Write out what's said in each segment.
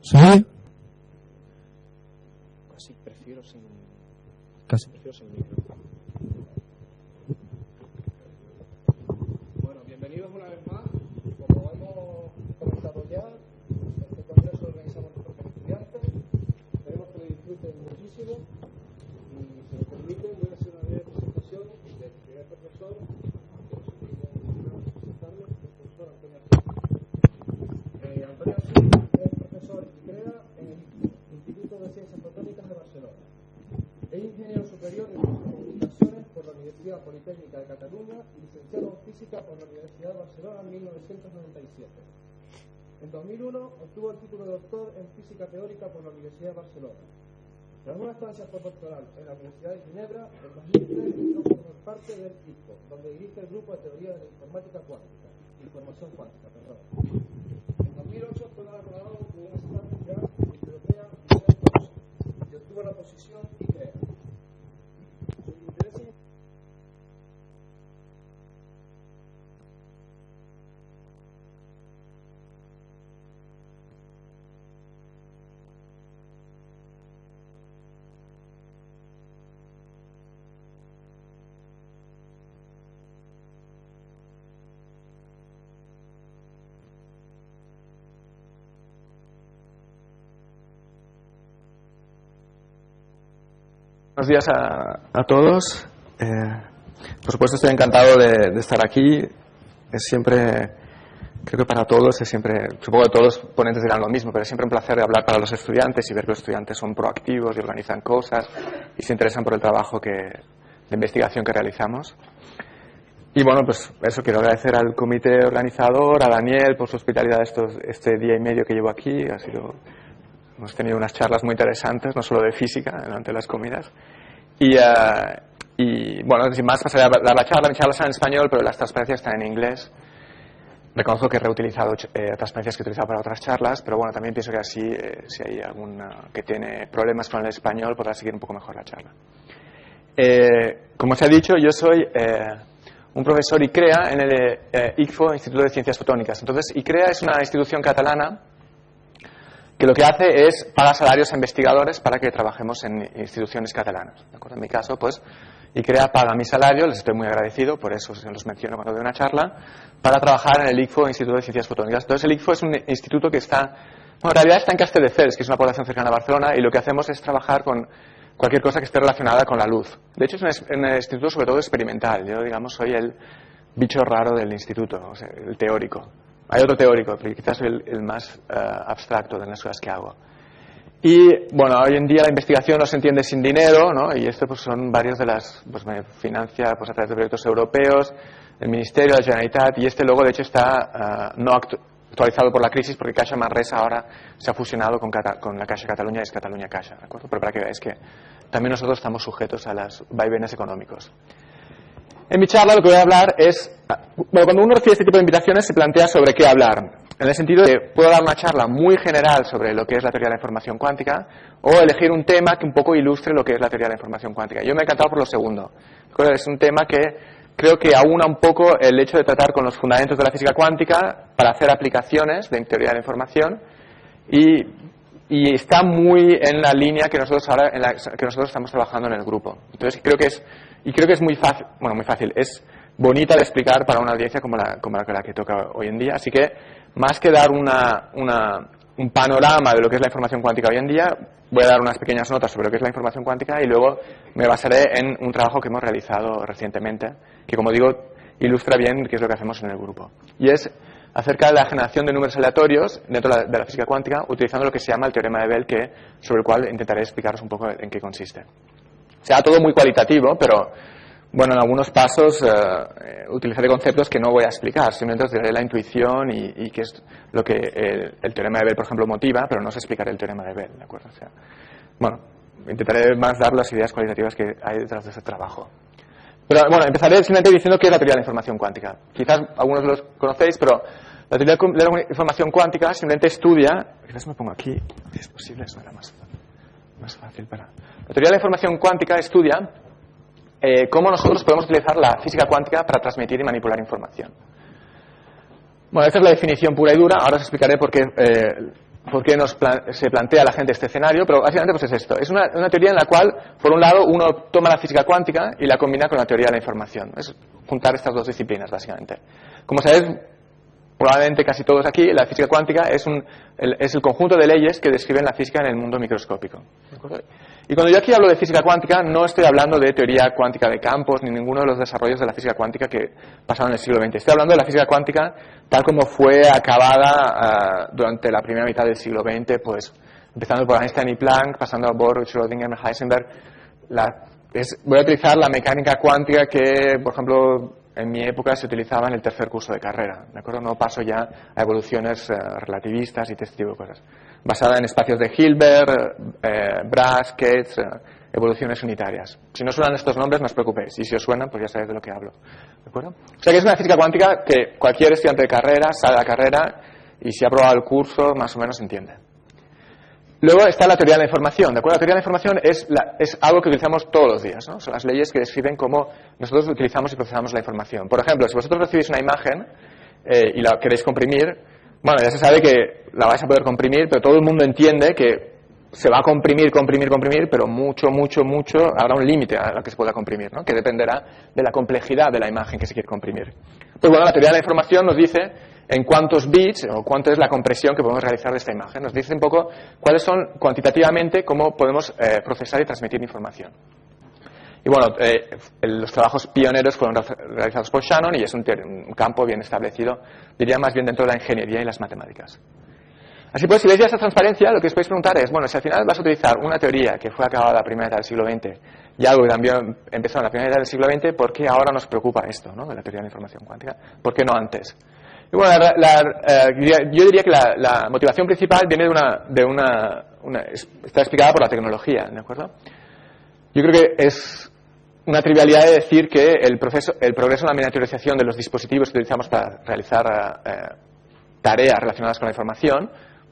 ¿Sí? Casi prefiero sin... Casi. Prefiero sin micro. Bueno, bienvenidos una vez más. Como hemos comentado ya, este congreso lo organizamos nosotros como estudiantes. Esperemos que lo disfruten muchísimo. Y si me permiten, voy a hacer una breve presentación del primer profesor, el profesor Antonio Azul. Antonio Azul es profesor y crea en el Instituto de Ciencias Fotónicas de Barcelona. Es ingeniero superior en comunicaciones por la Universidad Politécnica de Cataluña y licenciado en física por la Universidad de Barcelona en 1997. En 2001 obtuvo el título de doctor en física teórica por la Universidad de Barcelona. Tras una estancia postdoctoral en la Universidad de Ginebra, en 2003 entró a formar parte del IFCO, donde dirige el grupo de teoría de la información cuántica. En 2008 fue galardonado con una estancia europea y obtuvo la posición ICREA. Sus intereses Buenos días a todos. Por supuesto estoy encantado de estar aquí. Es siempre, creo que para todos, es siempre, supongo que todos los ponentes dirán lo mismo, pero es siempre un placer hablar para los estudiantes y ver que los estudiantes son proactivos y organizan cosas y se interesan por el trabajo de investigación que realizamos. Y bueno, pues eso, quiero agradecer al comité organizador, a Daniel por su hospitalidad este día y medio que llevo aquí. Hemos tenido unas charlas muy interesantes, no solo de física, durante las comidas. Y bueno, sin más, pasaré a dar la charla. Mi charla está en español, pero las transparencias están en inglés. Reconozco que he reutilizado transparencias que he utilizado para otras charlas, pero bueno, también pienso que así, si hay alguna que tiene problemas con el español, podrá seguir un poco mejor la charla. Como se ha dicho, yo soy un profesor ICREA en el ICFO, Instituto de Ciencias Fotónicas. Entonces, ICREA es una institución catalana que lo que hace es pagar salarios a investigadores para que trabajemos en instituciones catalanas. ¿De acuerdo? En mi caso, pues, ICREA paga mi salario, les estoy muy agradecido, por eso se los menciono cuando doy una charla, para trabajar en el ICFO, Instituto de Ciencias Fotónicas. Entonces, el ICFO es un instituto que está, bueno, en realidad está en Castelldefels, que es una población cercana a Barcelona, y lo que hacemos es trabajar con cualquier cosa que esté relacionada con la luz. De hecho, es un instituto sobre todo experimental. Yo, digamos, soy el bicho raro del instituto, o sea, el teórico. Hay otro teórico, pero quizás soy el más abstracto de las cosas que hago. Y, bueno, hoy en día la investigación no se entiende sin dinero, ¿no? Y esto pues son varias de las, pues me financia pues a través de proyectos europeos, el Ministerio, la Generalitat, y este logo de hecho está no actualizado por la crisis porque Caixa Manresa ahora se ha fusionado con la Caixa Cataluña y es Cataluña Caixa, ¿de acuerdo? Pero para que veáis que también nosotros estamos sujetos a los vaivenes económicos. En mi charla lo que voy a hablar es, bueno, cuando uno recibe este tipo de invitaciones se plantea sobre qué hablar. En el sentido de, puedo dar una charla muy general sobre lo que es la teoría de la información cuántica o elegir un tema que un poco ilustre lo que es la teoría de la información cuántica. Yo me he encantado por lo segundo. Es un tema que creo que aúna un poco el hecho de tratar con los fundamentos de la física cuántica para hacer aplicaciones de teoría de la información y está muy en la línea que nosotros ahora que nosotros estamos trabajando en el grupo. Entonces creo que es muy fácil, bueno, muy fácil, es bonita de explicar para una audiencia como la que toca hoy en día. Así que más que dar un panorama de lo que es la información cuántica hoy en día, voy a dar unas pequeñas notas sobre lo que es la información cuántica y luego me basaré en un trabajo que hemos realizado recientemente, que como digo, ilustra bien qué es lo que hacemos en el grupo. Y es acerca de la generación de números aleatorios dentro de la física cuántica, utilizando lo que se llama el teorema de Bell, sobre el cual intentaré explicaros un poco en qué consiste. Será todo muy cualitativo, pero bueno, en algunos pasos utilizaré conceptos que no voy a explicar, simplemente os diré la intuición y qué es lo que el teorema de Bell, por ejemplo, motiva, pero no os explicaré el teorema de Bell, ¿de acuerdo? O sea, bueno, intentaré más dar las ideas cualitativas que hay detrás de ese trabajo. Pero bueno, empezaré simplemente diciendo qué es la teoría de la información cuántica. Quizás algunos los conocéis, pero la teoría de la información cuántica simplemente estudia, quizás me pongo aquí, si es posible, eso era más fácil para... La teoría de la información cuántica estudia cómo nosotros podemos utilizar la física cuántica para transmitir y manipular información. Bueno, esta es la definición pura y dura. Ahora os explicaré por qué por qué se plantea la gente este escenario, pero básicamente pues es esto. Es una teoría en la cual, por un lado, uno toma la física cuántica y la combina con la teoría de la información. Es juntar estas dos disciplinas, básicamente. Como sabéis, probablemente casi todos aquí, la física cuántica es el conjunto de leyes que describen la física en el mundo microscópico. ¿De acuerdo? Y cuando yo aquí hablo de física cuántica, no estoy hablando de teoría cuántica de campos, ni ninguno de los desarrollos de la física cuántica que pasaron en el siglo XX. Estoy hablando de la física cuántica tal como fue acabada durante la primera mitad del siglo XX, pues empezando por Einstein y Planck, pasando por Schrödinger, Heisenberg. Voy a utilizar la mecánica cuántica que, por ejemplo, en mi época se utilizaba en el tercer curso de carrera, ¿de acuerdo? No paso ya a evoluciones relativistas y este tipo de cosas. Basada en espacios de Hilbert, Brash, Katz, evoluciones unitarias. Si no suenan estos nombres, no os preocupéis. Y si os suenan, pues ya sabéis de lo que hablo. ¿De acuerdo? O sea que es una física cuántica que cualquier estudiante de carrera sale a la carrera y si ha aprobado el curso, más o menos entiende. Luego está la teoría de la información, ¿de acuerdo? La teoría de la información es algo que utilizamos todos los días, ¿no? Son las leyes que describen cómo nosotros utilizamos y procesamos la información. Por ejemplo, si vosotros recibís una imagen y la queréis comprimir, bueno, ya se sabe que la vais a poder comprimir, pero todo el mundo entiende que se va a comprimir, pero mucho, habrá un límite a lo que se pueda comprimir, ¿no? Que dependerá de la complejidad de la imagen que se quiere comprimir. Pues bueno, la teoría de la información nos dice en cuántos bits o cuánto es la compresión que podemos realizar de esta imagen. Nos dice un poco cuáles son cuantitativamente cómo podemos procesar y transmitir información. Y bueno, los trabajos pioneros fueron realizados por Shannon y es un campo bien establecido, diría más bien dentro de la ingeniería y las matemáticas. Así pues, si veis ya esta transparencia, lo que os podéis preguntar es, bueno, si al final vas a utilizar una teoría que fue acabada la primera mitad del siglo XX y algo que también empezó en la primera mitad del siglo XX, ¿por qué ahora nos preocupa esto, ¿no? De la teoría de la información cuántica? ¿Por qué no antes? Y bueno, yo diría que la motivación principal viene está explicada por la tecnología, ¿de acuerdo? Yo creo que es una trivialidad de decir que el progreso en la miniaturización de los dispositivos que utilizamos para realizar tareas relacionadas con la información,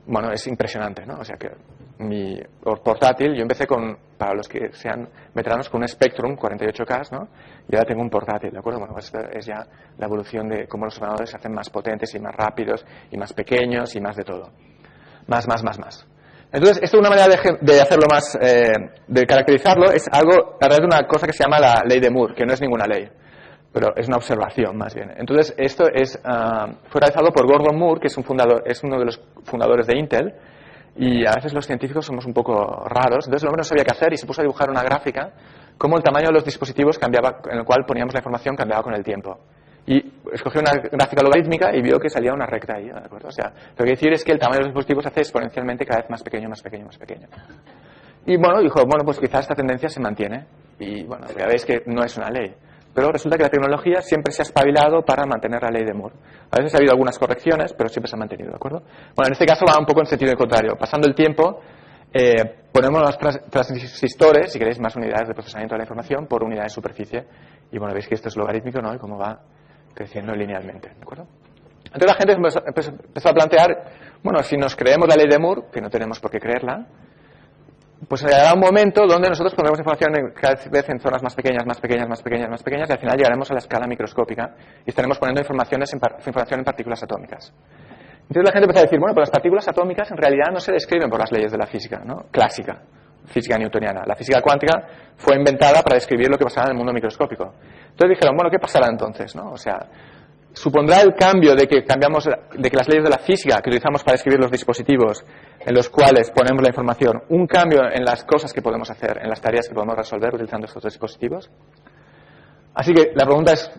bueno, es impresionante, ¿no? O sea que mi portátil, yo empecé para los que sean veteranos, con un Spectrum 48K, ¿no? Y ahora tengo un portátil, ¿de acuerdo? Bueno, pues esto es ya la evolución de cómo los ordenadores se hacen más potentes y más rápidos y más pequeños y más de todo. Más. Entonces, esto es una manera de hacerlo más, de caracterizarlo, es algo a través de una cosa que se llama la ley de Moore, que no es ninguna ley, pero es una observación más bien. Entonces, esto fue realizado por Gordon Moore, que es uno de los fundadores de Intel, y a veces los científicos somos un poco raros, entonces lo menos sabía qué hacer y se puso a dibujar una gráfica cómo el tamaño de los dispositivos cambiaba, en el cual poníamos la información cambiaba con el tiempo. Y escogió una gráfica logarítmica y vio que salía una recta ahí, ¿de acuerdo? O sea, lo que quiere decir es que el tamaño de los dispositivos se hace exponencialmente cada vez más pequeño. Y bueno, dijo, bueno, pues quizás esta tendencia se mantiene. Y bueno, ya veis que no es una ley. Pero resulta que la tecnología siempre se ha espabilado para mantener la ley de Moore. A veces ha habido algunas correcciones, pero siempre se ha mantenido, ¿de acuerdo? Bueno, en este caso va un poco en sentido contrario. Pasando el tiempo, ponemos los transistores, si queréis más unidades de procesamiento de la información, por unidad de superficie. Y bueno, veis que esto es logarítmico, ¿no? Y cómo va creciendo linealmente, ¿de acuerdo? Entonces la gente empezó a plantear, bueno, si nos creemos la ley de Moore, que no tenemos por qué creerla, pues llegará un momento donde nosotros pondremos información cada vez en zonas más pequeñas, y al final llegaremos a la escala microscópica y estaremos poniendo información en partículas atómicas. Entonces la gente empezó a decir, bueno, pues las partículas atómicas en realidad no se describen por las leyes de la física, ¿no? Clásica, física newtoniana. La física cuántica fue inventada para describir lo que pasaba en el mundo microscópico. Entonces dijeron, bueno, ¿qué pasará entonces, no? O sea, supondrá el cambio de que las leyes de la física que utilizamos para escribir los dispositivos en los cuales ponemos la información, un cambio en las cosas que podemos hacer, en las tareas que podemos resolver utilizando estos dispositivos. Así que la pregunta es,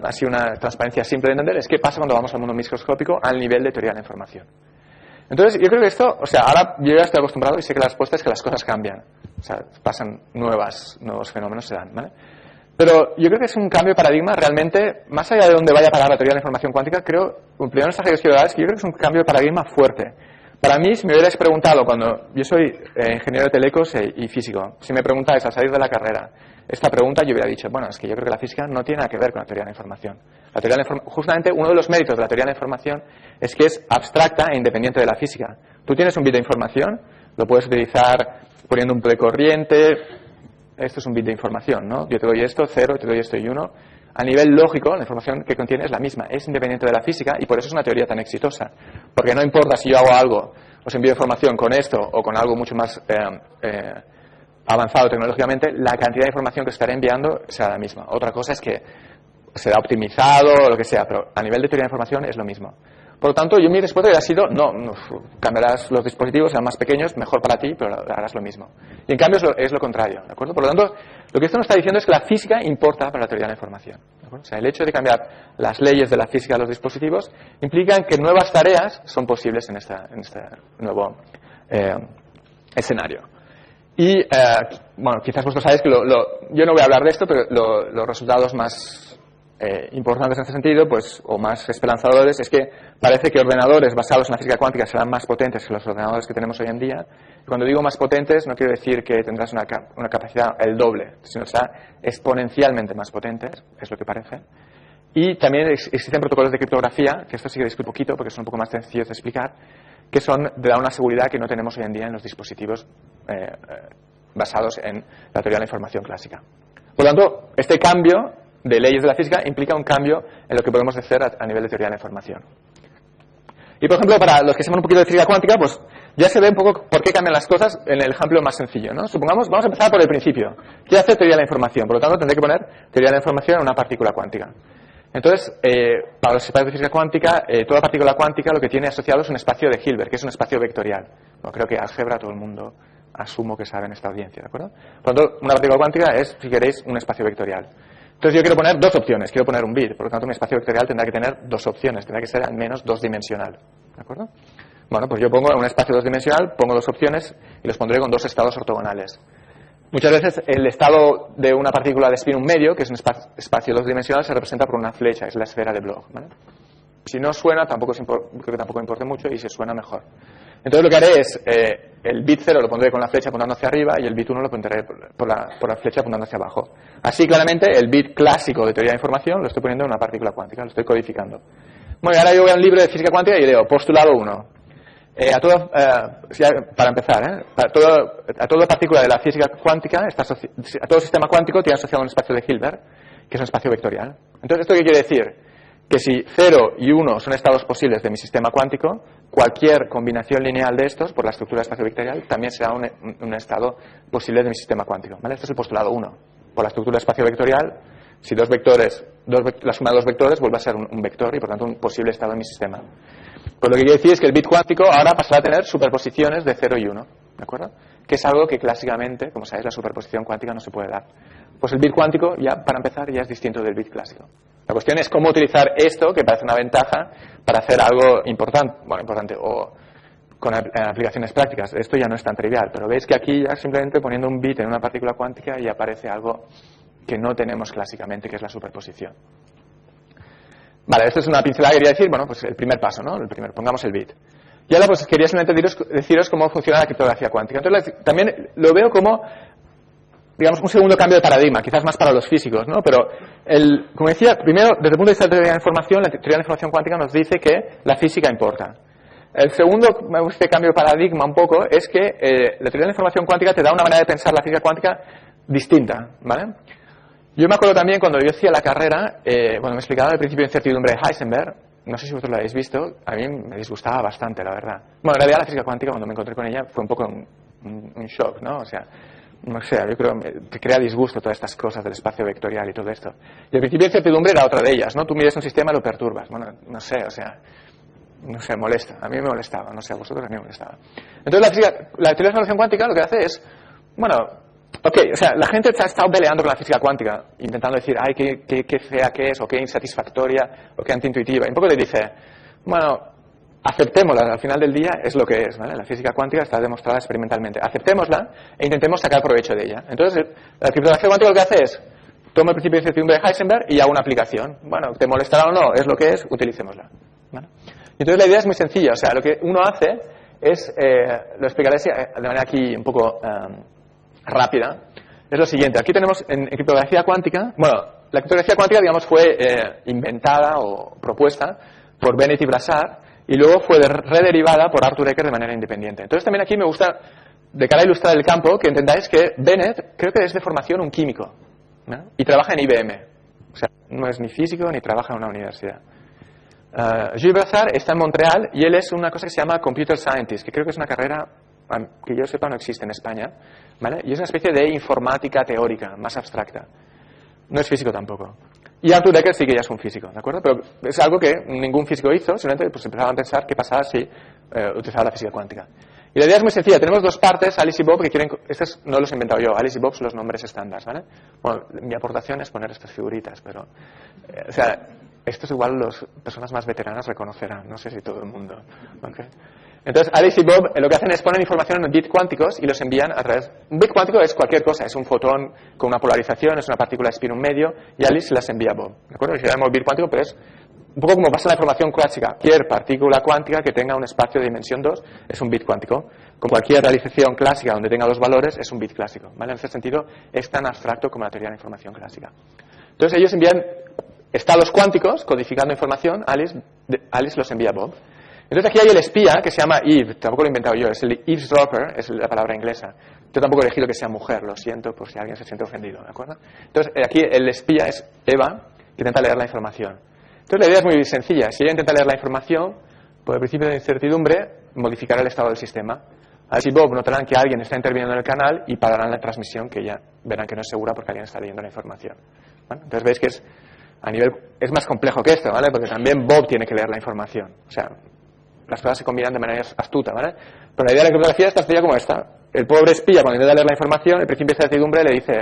así una transparencia simple de entender, es qué pasa cuando vamos al mundo microscópico al nivel de teoría de la información. Entonces, yo creo que esto, o sea, ahora yo ya estoy acostumbrado y sé que la respuesta es que las cosas cambian. O sea, pasan nuevos fenómenos se dan, ¿vale? Pero yo creo que es un cambio de paradigma realmente, más allá de dónde vaya a parar la teoría de la información cuántica, creo, un primer mensaje que os quiero dar es que yo creo que es un cambio de paradigma fuerte. Para mí, si me hubierais preguntado, cuando yo soy ingeniero de telecos y físico, si me preguntáis al salir de la carrera esta pregunta, yo hubiera dicho, bueno, es que yo creo que la física no tiene nada que ver con la teoría de la información. Justamente uno de los méritos de la teoría de la información es que es abstracta e independiente de la física. Tú tienes un bit de información, lo puedes utilizar poniendo un punto de corriente. Esto es un bit de información, ¿no? Yo te doy esto, 0, te doy esto y 1. A nivel lógico, la información que contiene es la misma, es independiente de la física y por eso es una teoría tan exitosa. Porque no importa si yo hago algo, os envío información con esto o con algo mucho más avanzado tecnológicamente, la cantidad de información que os estaré enviando será la misma. Otra cosa es que será optimizado o lo que sea, pero a nivel de teoría de información es lo mismo. Por lo tanto, mi respuesta hubiera sido, no, cambiarás los dispositivos, serán más pequeños, mejor para ti, pero harás lo mismo. Y en cambio es lo contrario, ¿de acuerdo? Por lo tanto, lo que esto nos está diciendo es que la física importa para la teoría de la información, ¿de acuerdo? O sea, el hecho de cambiar las leyes de la física de los dispositivos implican que nuevas tareas son posibles en este nuevo escenario. Y, bueno, quizás vosotros sabéis que yo no voy a hablar de esto, pero los resultados más importantes en este sentido, pues, o más esperanzadores, es que parece que ordenadores basados en la física cuántica serán más potentes que los ordenadores que tenemos hoy en día. Y cuando digo más potentes, no quiero decir que tendrás una capacidad el doble, sino que será exponencialmente más potentes, es lo que parece. Y también existen protocolos de criptografía, que esto sí que discuto un poquito porque son un poco más sencillos de explicar, que dan una seguridad que no tenemos hoy en día en los dispositivos basados en la teoría de la información clásica. Por lo tanto, este cambio de leyes de la física implica un cambio en lo que podemos hacer a nivel de teoría de la información. Y, por ejemplo, para los que saben un poquito de física cuántica, pues ya se ve un poco por qué cambian las cosas en el ejemplo más sencillo, ¿no? Supongamos, vamos a empezar por el principio. ¿Qué hace teoría de la información? Por lo tanto, tendré que poner teoría de la información en una partícula cuántica. Entonces, para los espacios de física cuántica, toda partícula cuántica lo que tiene asociado es un espacio de Hilbert, que es un espacio vectorial. Bueno, creo que álgebra todo el mundo asumo que sabe en esta audiencia, ¿de acuerdo? Por lo tanto, una partícula cuántica es, si queréis, un espacio vectorial. Entonces yo quiero poner dos opciones, quiero poner un bit, por lo tanto mi espacio vectorial tendrá que tener dos opciones, tendrá que ser al menos dos-dimensional, ¿de acuerdo? Bueno, pues yo pongo un espacio dos-dimensional, pongo dos opciones y los pondré con dos estados ortogonales. Muchas veces el estado de una partícula de spin un medio, que es un espacio dos-dimensional, se representa por una flecha, es la esfera de Bloch, ¿vale? Si no suena, creo que tampoco importe mucho, y si suena, mejor. Entonces lo que haré es, el bit 0 lo pondré con la flecha apuntando hacia arriba y el bit 1 lo pondré por la flecha apuntando hacia abajo. Así, claramente, el bit clásico de teoría de información lo estoy poniendo en una partícula cuántica, lo estoy codificando. Bueno, y ahora yo voy a un libro de física cuántica y leo postulado 1. Para empezar, a toda partícula de la física cuántica, a todo sistema cuántico tiene asociado un espacio de Hilbert, que es un espacio vectorial. Entonces, ¿esto qué quiere decir? Que si 0 y 1 son estados posibles de mi sistema cuántico, cualquier combinación lineal de estos, por la estructura de espacio vectorial, también será un estado posible de mi sistema cuántico, ¿vale? Este es el postulado 1. Por la estructura de espacio vectorial, si la suma de dos vectores vuelve a ser un vector y, por tanto, un posible estado en mi sistema. Pues lo que quiere decir es que el bit cuántico ahora pasará a tener superposiciones de 0 y 1, ¿de acuerdo? Que es algo que clásicamente, como sabéis, la superposición cuántica no se puede dar. Pues el bit cuántico, ya para empezar, ya es distinto del bit clásico. La cuestión es cómo utilizar esto, que parece una ventaja, para hacer algo importante, o con aplicaciones prácticas. Esto ya no es tan trivial, pero veis que aquí ya simplemente poniendo un bit en una partícula cuántica ya aparece algo que no tenemos clásicamente, que es la superposición. Vale, esto es una pincelada que quería decir, bueno, pues el primer paso, ¿no? Pongamos el bit. Y ahora pues quería simplemente deciros cómo funciona la criptografía cuántica. Entonces también lo veo como, digamos, un segundo cambio de paradigma, quizás más para los físicos, ¿no? Pero, como decía, primero, desde el punto de vista de la teoría de la información, la teoría de la información cuántica nos dice que la física importa. El segundo cambio de paradigma un poco es que la teoría de la información cuántica te da una manera de pensar la física cuántica distinta, ¿vale? Yo me acuerdo también cuando yo hacía la carrera, cuando me explicaba el principio de incertidumbre de Heisenberg, no sé si vosotros lo habéis visto, a mí me disgustaba bastante, la verdad. Bueno, en realidad la física cuántica, cuando me encontré con ella, fue un poco un shock, ¿no? O sea, no sé, yo creo que crea disgusto todas estas cosas del espacio vectorial y todo esto. Y el principio de incertidumbre era otra de ellas, ¿no? Tú miras un sistema y lo perturbas. Bueno, no sé, o sea, no sé, molesta. A mí me molestaba, no sé, a vosotros a mí me molestaba. Entonces la teoría de la información cuántica lo que hace es, bueno, ok, o sea, la gente se ha estado peleando con la física cuántica, intentando decir, ay, qué fea que es, o qué insatisfactoria, o qué antiintuitiva. Y un poco le dice, bueno, aceptémosla, al final del día es lo que es, ¿vale? La física cuántica está demostrada experimentalmente. Aceptémosla e intentemos sacar provecho de ella. Entonces, la criptografía cuántica lo que hace es, toma el principio de incertidumbre de Heisenberg y hago una aplicación. Bueno, te molestará o no, es lo que es, utilicémosla, ¿vale? Y entonces la idea es muy sencilla, o sea, lo que uno hace es, lo explicaré de manera aquí un poco rápida, es lo siguiente. Aquí tenemos en criptografía cuántica, bueno, la criptografía cuántica, digamos, fue inventada o propuesta por Bennett y Brassard, y luego fue rederivada por Arthur Ecker de manera independiente. Entonces también aquí me gusta, de cara a ilustrar el campo, que entendáis que Bennett creo que es de formación un químico, ¿no? Y trabaja en IBM. O sea, no es ni físico ni trabaja en una universidad. Gilles Brassard está en Montreal y él es una cosa que se llama Computer Scientist, que creo que es una carrera que yo sepa no existe en España, ¿vale? Y es una especie de informática teórica, más abstracta. No es físico tampoco. Y Arthur Decker sí que ya es un físico, ¿de acuerdo? Pero es algo que ningún físico hizo, simplemente pues empezaban a pensar qué pasaba si utilizaba la física cuántica. Y la idea es muy sencilla, tenemos dos partes, Alice y Bob, que quieren, estos no los he inventado yo, Alice y Bob son los nombres estándar, ¿vale? Bueno, mi aportación es poner estas figuritas, pero, o sea, esto es igual las personas más veteranas reconocerán, no sé si todo el mundo, ¿okay? Entonces, Alice y Bob lo que hacen es poner información en bits cuánticos y los envían a través... Un bit cuántico es cualquier cosa, es un fotón con una polarización, es una partícula de spin un medio, y Alice las envía a Bob, ¿de acuerdo? Y si llamamos bit cuántico, pues un poco como pasa en la información clásica. Cualquier partícula cuántica que tenga un espacio de dimensión 2 es un bit cuántico. Con cualquier realización clásica donde tenga dos valores es un bit clásico, ¿vale? En ese sentido es tan abstracto como la teoría de la información clásica. Entonces ellos envían estados cuánticos codificando información, Alice los envía a Bob. Entonces aquí hay el espía que se llama Eve, tampoco lo he inventado yo, es el eavesdropper, es la palabra inglesa. Yo tampoco he elegido que sea mujer, lo siento por si alguien se siente ofendido, ¿de acuerdo? Entonces aquí el espía es Eva, que intenta leer la información. Entonces la idea es muy sencilla, si ella intenta leer la información, por el principio de incertidumbre, modificará el estado del sistema. Alice y Bob notarán que alguien está interviniendo en el canal y pararán la transmisión, que ya verán que no es segura porque alguien está leyendo la información. ¿Vale? Entonces veis que es más complejo que esto, ¿vale? Porque también Bob tiene que leer la información. O sea, las cosas se combinan de manera astuta, ¿vale? Pero la idea de la criptografía es tan sencilla como esta. El pobre espía, cuando intenta leer la información, el principio de incertidumbre le dice,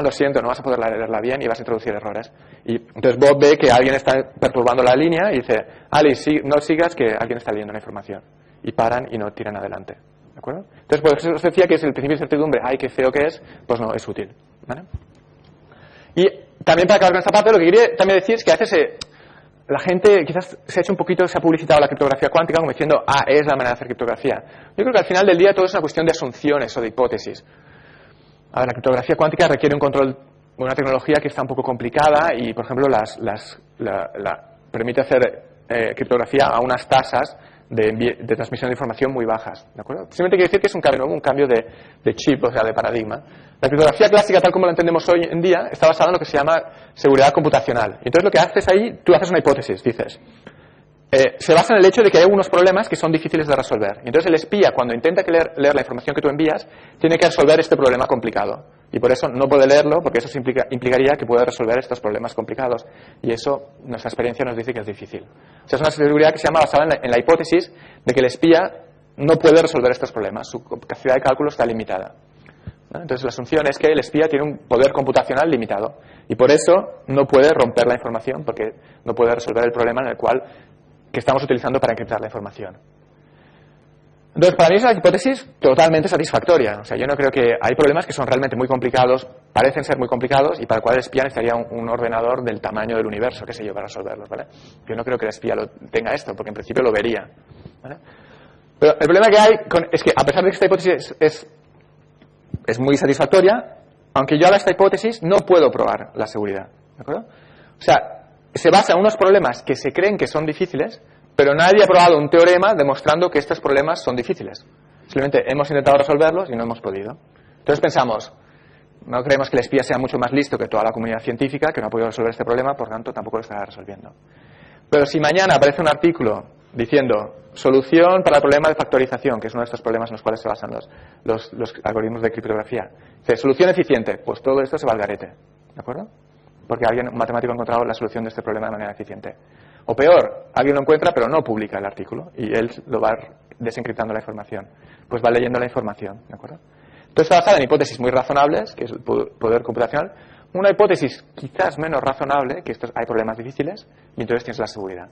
lo siento, no vas a poder leerla bien y vas a introducir errores. Y entonces Bob ve que alguien está perturbando la línea y dice, Alice, no sigas que alguien está leyendo la información. Y paran y no tiran adelante. ¿De acuerdo? Entonces, por eso os decía que es el principio de incertidumbre, ay, qué feo que es, pues no, es útil. ¿Vale? Y también para acabar con esta parte, lo que quería también decir es que a veces la gente quizás se ha publicitado la criptografía cuántica como diciendo, es la manera de hacer criptografía. Yo creo que al final del día todo es una cuestión de asunciones o de hipótesis. A ver, la criptografía cuántica requiere un control, una tecnología que está un poco complicada y, por ejemplo, permite hacer criptografía a unas tasas de transmisión de información muy bajas, ¿de acuerdo? Simplemente quiere decir que es un cambio nuevo, un cambio de chip, o sea, de paradigma. La criptografía clásica, tal como la entendemos hoy en día, está basada en lo que se llama seguridad computacional. Entonces, lo que haces ahí, tú haces una hipótesis, dices, se basa en el hecho de que hay algunos problemas que son difíciles de resolver. Y entonces el espía, cuando intenta leer la información que tú envías, tiene que resolver este problema complicado. Y por eso no puede leerlo, porque eso implicaría que puede resolver estos problemas complicados. Y eso, nuestra experiencia nos dice que es difícil. O sea, es una seguridad que se llama basada en la hipótesis de que el espía no puede resolver estos problemas. Su capacidad de cálculo está limitada. ¿No? Entonces la asunción es que el espía tiene un poder computacional limitado. Y por eso no puede romper la información, porque no puede resolver el problema en el cual que estamos utilizando para encriptar la información. Entonces, para mí es una hipótesis totalmente satisfactoria. O sea, yo no creo que hay problemas que son realmente muy complicados, parecen ser muy complicados, y para el cual el espía necesitaría un ordenador del tamaño del universo, qué sé yo, para resolverlos, ¿vale? Yo no creo que el espía tenga esto, porque en principio lo vería, ¿vale? Pero el problema que hay es que, a pesar de que esta hipótesis es muy satisfactoria, aunque yo haga esta hipótesis, no puedo probar la seguridad, ¿de acuerdo? O sea, se basa en unos problemas que se creen que son difíciles, pero nadie ha probado un teorema demostrando que estos problemas son difíciles. Simplemente hemos intentado resolverlos y no hemos podido. Entonces pensamos, no creemos que el espía sea mucho más listo que toda la comunidad científica, que no ha podido resolver este problema, por tanto tampoco lo estará resolviendo. Pero si mañana aparece un artículo diciendo solución para el problema de factorización, que es uno de estos problemas en los cuales se basan los algoritmos de criptografía, dice solución eficiente, pues todo esto se va al garete, ¿de acuerdo? Porque un matemático ha encontrado la solución de este problema de manera eficiente. O peor, alguien lo encuentra pero no publica el artículo y él lo va desencriptando la información. Pues va leyendo la información, ¿de acuerdo? Entonces está basada en hipótesis muy razonables, que es el poder computacional, una hipótesis quizás menos razonable, que hay problemas difíciles, y entonces tienes la seguridad.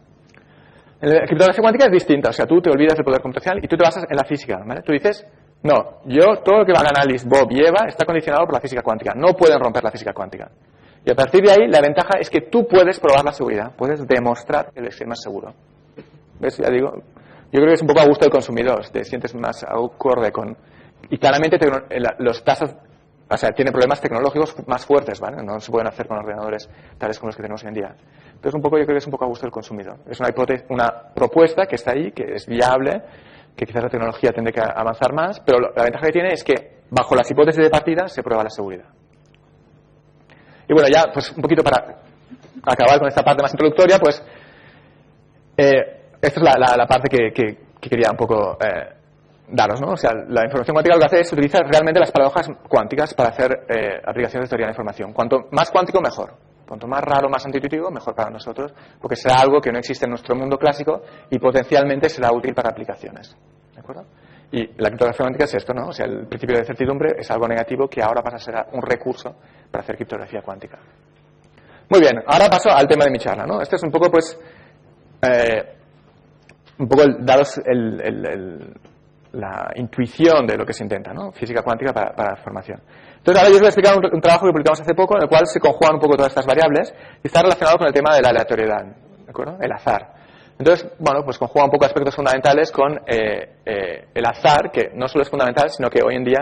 En la criptografía cuántica es distinta, o sea, tú te olvidas del poder computacional y tú te basas en la física, ¿vale? Tú dices, no, todo lo que hagan Alice, Bob y Eva está condicionado por la física cuántica, no pueden romper la física cuántica. Y a partir de ahí, la ventaja es que tú puedes probar la seguridad, pudes demostrar que el esquema es seguro. ¿Ves? Ya digo, yo creo que es un poco a gusto del consumidor, te sientes más acorde con... Y claramente los tasas, o sea, tienen problemas tecnológicos más fuertes, ¿vale? No se pueden hacer con ordenadores tales como los que tenemos hoy en día. Entonces, yo creo que es un poco a gusto del consumidor. Es una propuesta que está ahí, que es viable, que quizás la tecnología tendrá que avanzar más, pero la ventaja que tiene es que, bajo las hipótesis de partida, se prueba la seguridad. Y bueno, ya pues un poquito para acabar con esta parte más introductoria, pues Esta es la parte que quería un poco daros, ¿no? O sea, la información cuántica lo que hace es utilizar realmente las paradojas cuánticas para hacer aplicaciones de teoría de la información. Cuanto más cuántico, mejor. Cuanto más raro, más antiintuitivo, mejor para nosotros, porque será algo que no existe en nuestro mundo clásico y potencialmente será útil para aplicaciones. ¿De acuerdo? Y la criptografía cuántica es esto, ¿no? O sea, el principio de certidumbre es algo negativo que ahora pasa a ser un recurso para hacer criptografía cuántica. Muy bien, ahora paso al tema de mi charla, ¿no? Este es un poco, pues, daros la intuición de lo que se intenta, ¿no? Física cuántica para la formación. Entonces, ahora yo os voy a explicar un trabajo que publicamos hace poco, en el cual se conjugan un poco todas estas variables y está relacionado con el tema de la aleatoriedad, ¿de acuerdo? El azar. Entonces, bueno, pues conjuga un poco aspectos fundamentales con el azar, que no solo es fundamental, sino que hoy en día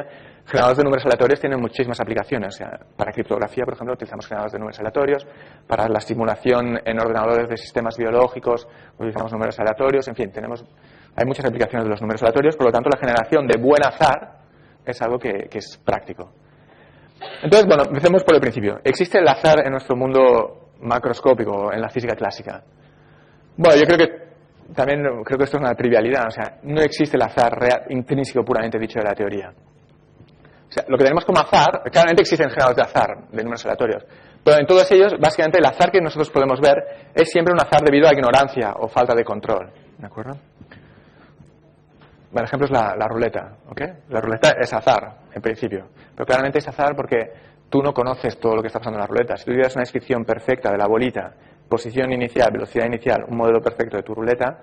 generadores de números aleatorios tienen muchísimas aplicaciones. O sea, para criptografía, por ejemplo, utilizamos generadores de números aleatorios. Para la simulación en ordenadores de sistemas biológicos, utilizamos números aleatorios. En fin, hay muchas aplicaciones de los números aleatorios. Por lo tanto, la generación de buen azar es algo que es práctico. Entonces, bueno, empecemos por el principio. ¿Existe el azar en nuestro mundo macroscópico, en la física clásica? Bueno, yo creo que esto es una trivialidad. O sea, no existe el azar intrínseco puramente dicho de la teoría. O sea, lo que tenemos como azar, claramente existen generadores de azar, de números aleatorios, pero en todos ellos, básicamente, el azar que nosotros podemos ver es siempre un azar debido a ignorancia o falta de control. ¿De acuerdo? Por ejemplo, es la ruleta, ¿ok? La ruleta es azar, en principio, pero claramente es azar porque tú no conoces todo lo que está pasando en la ruleta. Si tú tuvieras una descripción perfecta de la bolita, posición inicial, velocidad inicial, un modelo perfecto de tu ruleta,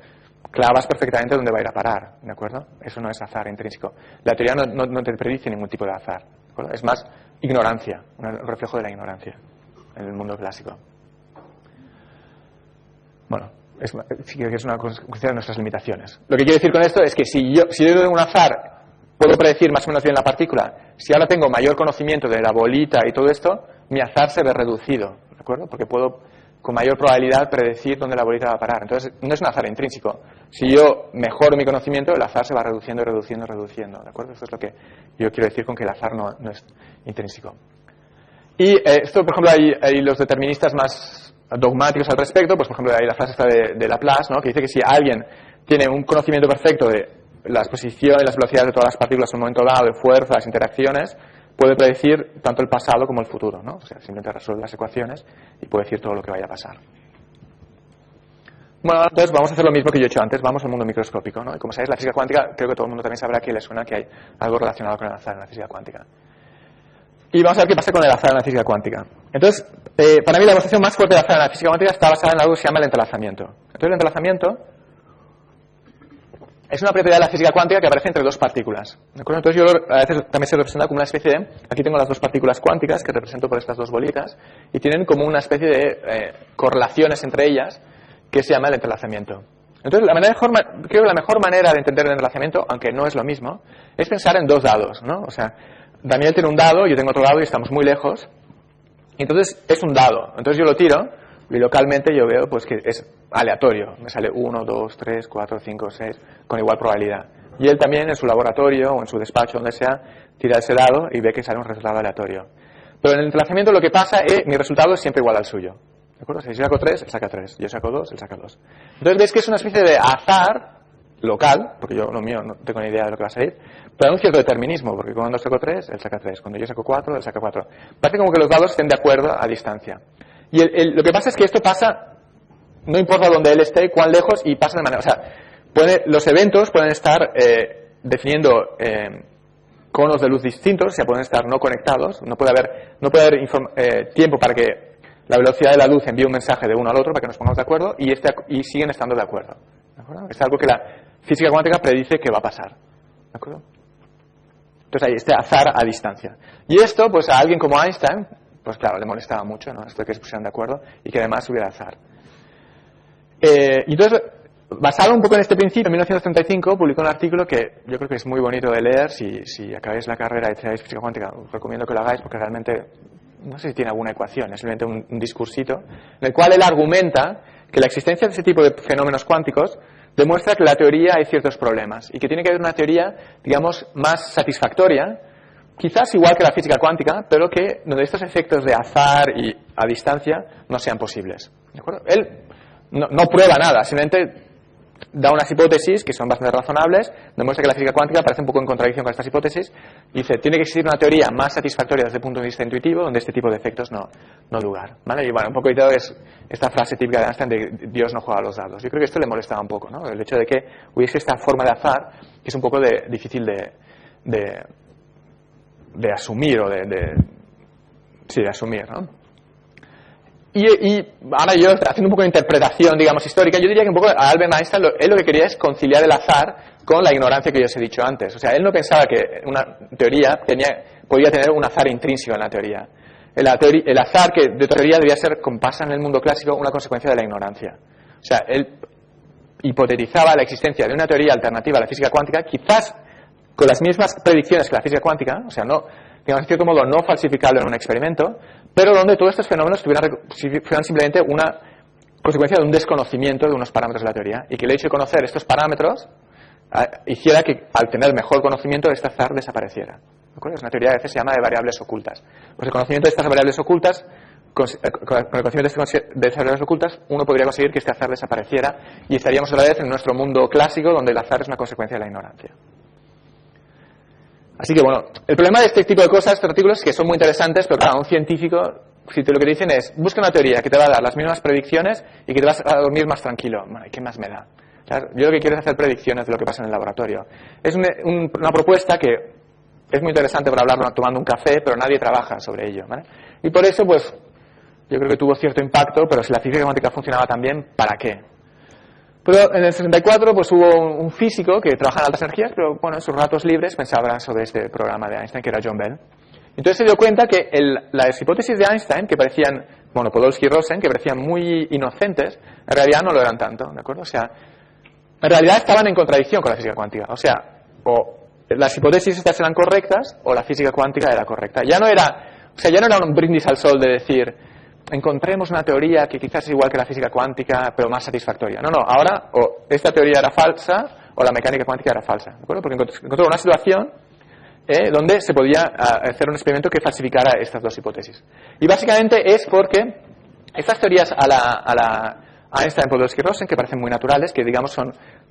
clavas perfectamente dónde va a ir a parar, ¿de acuerdo? Eso no es azar intrínseco. La teoría no te predice ningún tipo de azar, ¿de acuerdo? Es más ignorancia, un reflejo de la ignorancia en el mundo clásico. Bueno, sí que es una consecuencia de nuestras limitaciones. Lo que quiero decir con esto es que si yo tengo un azar, puedo predecir más o menos bien la partícula. Si ahora tengo mayor conocimiento de la bolita y todo esto, mi azar se ve reducido, ¿de acuerdo? Porque puedo con mayor probabilidad predecir dónde la bolita va a parar. Entonces, no es un azar intrínseco. Si yo mejoro mi conocimiento, el azar se va reduciendo, reduciendo, reduciendo, ¿de acuerdo? Esto es lo que yo quiero decir con que el azar no es intrínseco. Y esto, por ejemplo, hay los deterministas más dogmáticos al respecto, pues por ejemplo hay la frase esta de Laplace, ¿no? Que dice que si alguien tiene un conocimiento perfecto de la exposición y las velocidades de todas las partículas en un momento dado, de fuerzas, interacciones, puede predecir tanto el pasado como el futuro, ¿no? O sea, simplemente resuelve las ecuaciones y puede decir todo lo que vaya a pasar. Bueno, entonces vamos a hacer lo mismo que yo he hecho antes, vamos al mundo microscópico, ¿no? Y como sabéis, la física cuántica, creo que todo el mundo también sabrá que le suena que hay algo relacionado con el azar en la física cuántica. Y vamos a ver qué pasa con el azar en la física cuántica. Entonces, para mí la demostración más fuerte del azar en la física cuántica está basada en algo que se llama el entrelazamiento. Entonces, el entrelazamiento es una propiedad de la física cuántica que aparece entre dos partículas. ¿De acuerdo? Entonces, yo a veces también se representa como una especie de... Aquí tengo las dos partículas cuánticas que represento por estas dos bolitas y tienen como una especie de correlaciones entre ellas que se llama el entrelazamiento. Entonces, creo que la mejor manera de entender el entrelazamiento, aunque no es lo mismo, es pensar en dos dados, ¿no? O sea, Daniel tiene un dado, yo tengo otro dado y estamos muy lejos. Entonces es un dado. Entonces yo lo tiro y localmente yo veo pues que es aleatorio. Me sale 1, 2, 3, 4, 5, 6 con igual probabilidad. Y él también en su laboratorio o en su despacho, donde sea, tira ese dado y ve que sale un resultado aleatorio. Pero en el entrelazamiento lo que pasa es que mi resultado es siempre igual al suyo. ¿De acuerdo? Si yo saco 3, él saca 3. Yo saco 2, él saca 2. Entonces ves que es una especie de azar local, porque yo lo mío no tengo ni idea de lo que va a salir, pero hay un cierto determinismo, porque cuando saco 3, él saca 3. Cuando yo saco 4, él saca 4. Parece como que los dados estén de acuerdo a distancia. Y lo que pasa es que esto pasa, no importa dónde él esté, cuán lejos, y pasa de manera... O sea, los eventos pueden estar definiendo conos de luz distintos, o sea, pueden estar no conectados, no puede haber tiempo para que la velocidad de la luz envíe un mensaje de uno al otro para que nos pongamos de acuerdo, y siguen estando de acuerdo. ¿De acuerdo? Es algo que la física cuántica predice que va a pasar. ¿De acuerdo? Entonces hay este azar a distancia. Y esto, pues a alguien como Einstein, pues claro, le molestaba mucho, ¿no? Esto de que se pusieran de acuerdo y que además hubiera azar. Y entonces, basado un poco en este principio, en 1935 publicó un artículo que yo creo que es muy bonito de leer. Si acabáis la carrera y estudiáis física cuántica, os recomiendo que lo hagáis porque realmente, no sé si tiene alguna ecuación, es simplemente un discursito, en el cual él argumenta que la existencia de ese tipo de fenómenos cuánticos demuestra que en la teoría hay ciertos problemas y que tiene que haber una teoría, digamos, más satisfactoria, quizás igual que la física cuántica, pero que donde estos efectos de azar y a distancia no sean posibles. ¿De acuerdo? Él no prueba nada, simplemente da unas hipótesis que son bastante razonables, demuestra que la física cuántica parece un poco en contradicción con estas hipótesis, y dice, tiene que existir una teoría más satisfactoria desde el punto de vista intuitivo, donde este tipo de efectos no lugar, ¿vale? Y bueno, un poco de todo es esta frase típica de Einstein de Dios no juega a los dados. Yo creo que esto le molestaba un poco, ¿no? El hecho de que hubiese esta forma de azar, que es un poco difícil de asumir, o de asumir, ¿no? Y ahora yo, haciendo un poco de interpretación, digamos, histórica, yo diría que un poco a Albert Einstein, él lo que quería es conciliar el azar con la ignorancia que yo os he dicho antes. O sea, él no pensaba que una teoría podía tener un azar intrínseco en la teoría. El azar que de teoría debía ser, como pasa en el mundo clásico, una consecuencia de la ignorancia. O sea, él hipotetizaba la existencia de una teoría alternativa a la física cuántica, quizás con las mismas predicciones que la física cuántica, o sea, no, digamos, en cierto modo no falsificable en un experimento, pero donde todos estos fenómenos fueran simplemente una consecuencia de un desconocimiento de unos parámetros de la teoría, y que el hecho de conocer estos parámetros hiciera que, al tener mejor conocimiento, este azar desapareciera. ¿De acuerdo? Es una teoría que a veces se llama de variables ocultas. Pues el conocimiento de estas variables ocultas, con el conocimiento de estas variables ocultas, uno podría conseguir que este azar desapareciera, y estaríamos otra vez en nuestro mundo clásico, donde el azar es una consecuencia de la ignorancia. Así que bueno, el problema de este tipo de cosas, estos artículos, es que son muy interesantes, pero claro, un científico, si lo que dicen es, busca una teoría que te va a dar las mismas predicciones y que te vas a dormir más tranquilo. Bueno, ¿qué más me da? Claro, yo lo que quiero es hacer predicciones de lo que pasa en el laboratorio. Es una propuesta que es muy interesante para hablar tomando un café, pero nadie trabaja sobre ello, ¿vale? Y por eso, pues, yo creo que tuvo cierto impacto, pero si la física cuántica funcionaba tan bien, ¿para qué? Pero en el 64 pues hubo un físico que trabaja en altas energías, pero bueno, en sus ratos libres pensaba sobre este programa de Einstein, que era John Bell. Entonces se dio cuenta que las hipótesis de Einstein, que parecían, bueno, Podolsky y Rosen, que parecían muy inocentes, en realidad no lo eran tanto, ¿de acuerdo? O sea, en realidad estaban en contradicción con la física cuántica. O sea, o las hipótesis estas eran correctas, o la física cuántica era correcta. Ya no era un brindis al sol de decir, encontremos una teoría que quizás es igual que la física cuántica, pero más satisfactoria. No, ahora o esta teoría era falsa o la mecánica cuántica era falsa, ¿de acuerdo? Porque encontró una situación donde se podía hacer un experimento que falsificara estas dos hipótesis. Y básicamente es porque estas teorías a la Einstein, Podolsky y Rosen, que parecen muy naturales, que digamos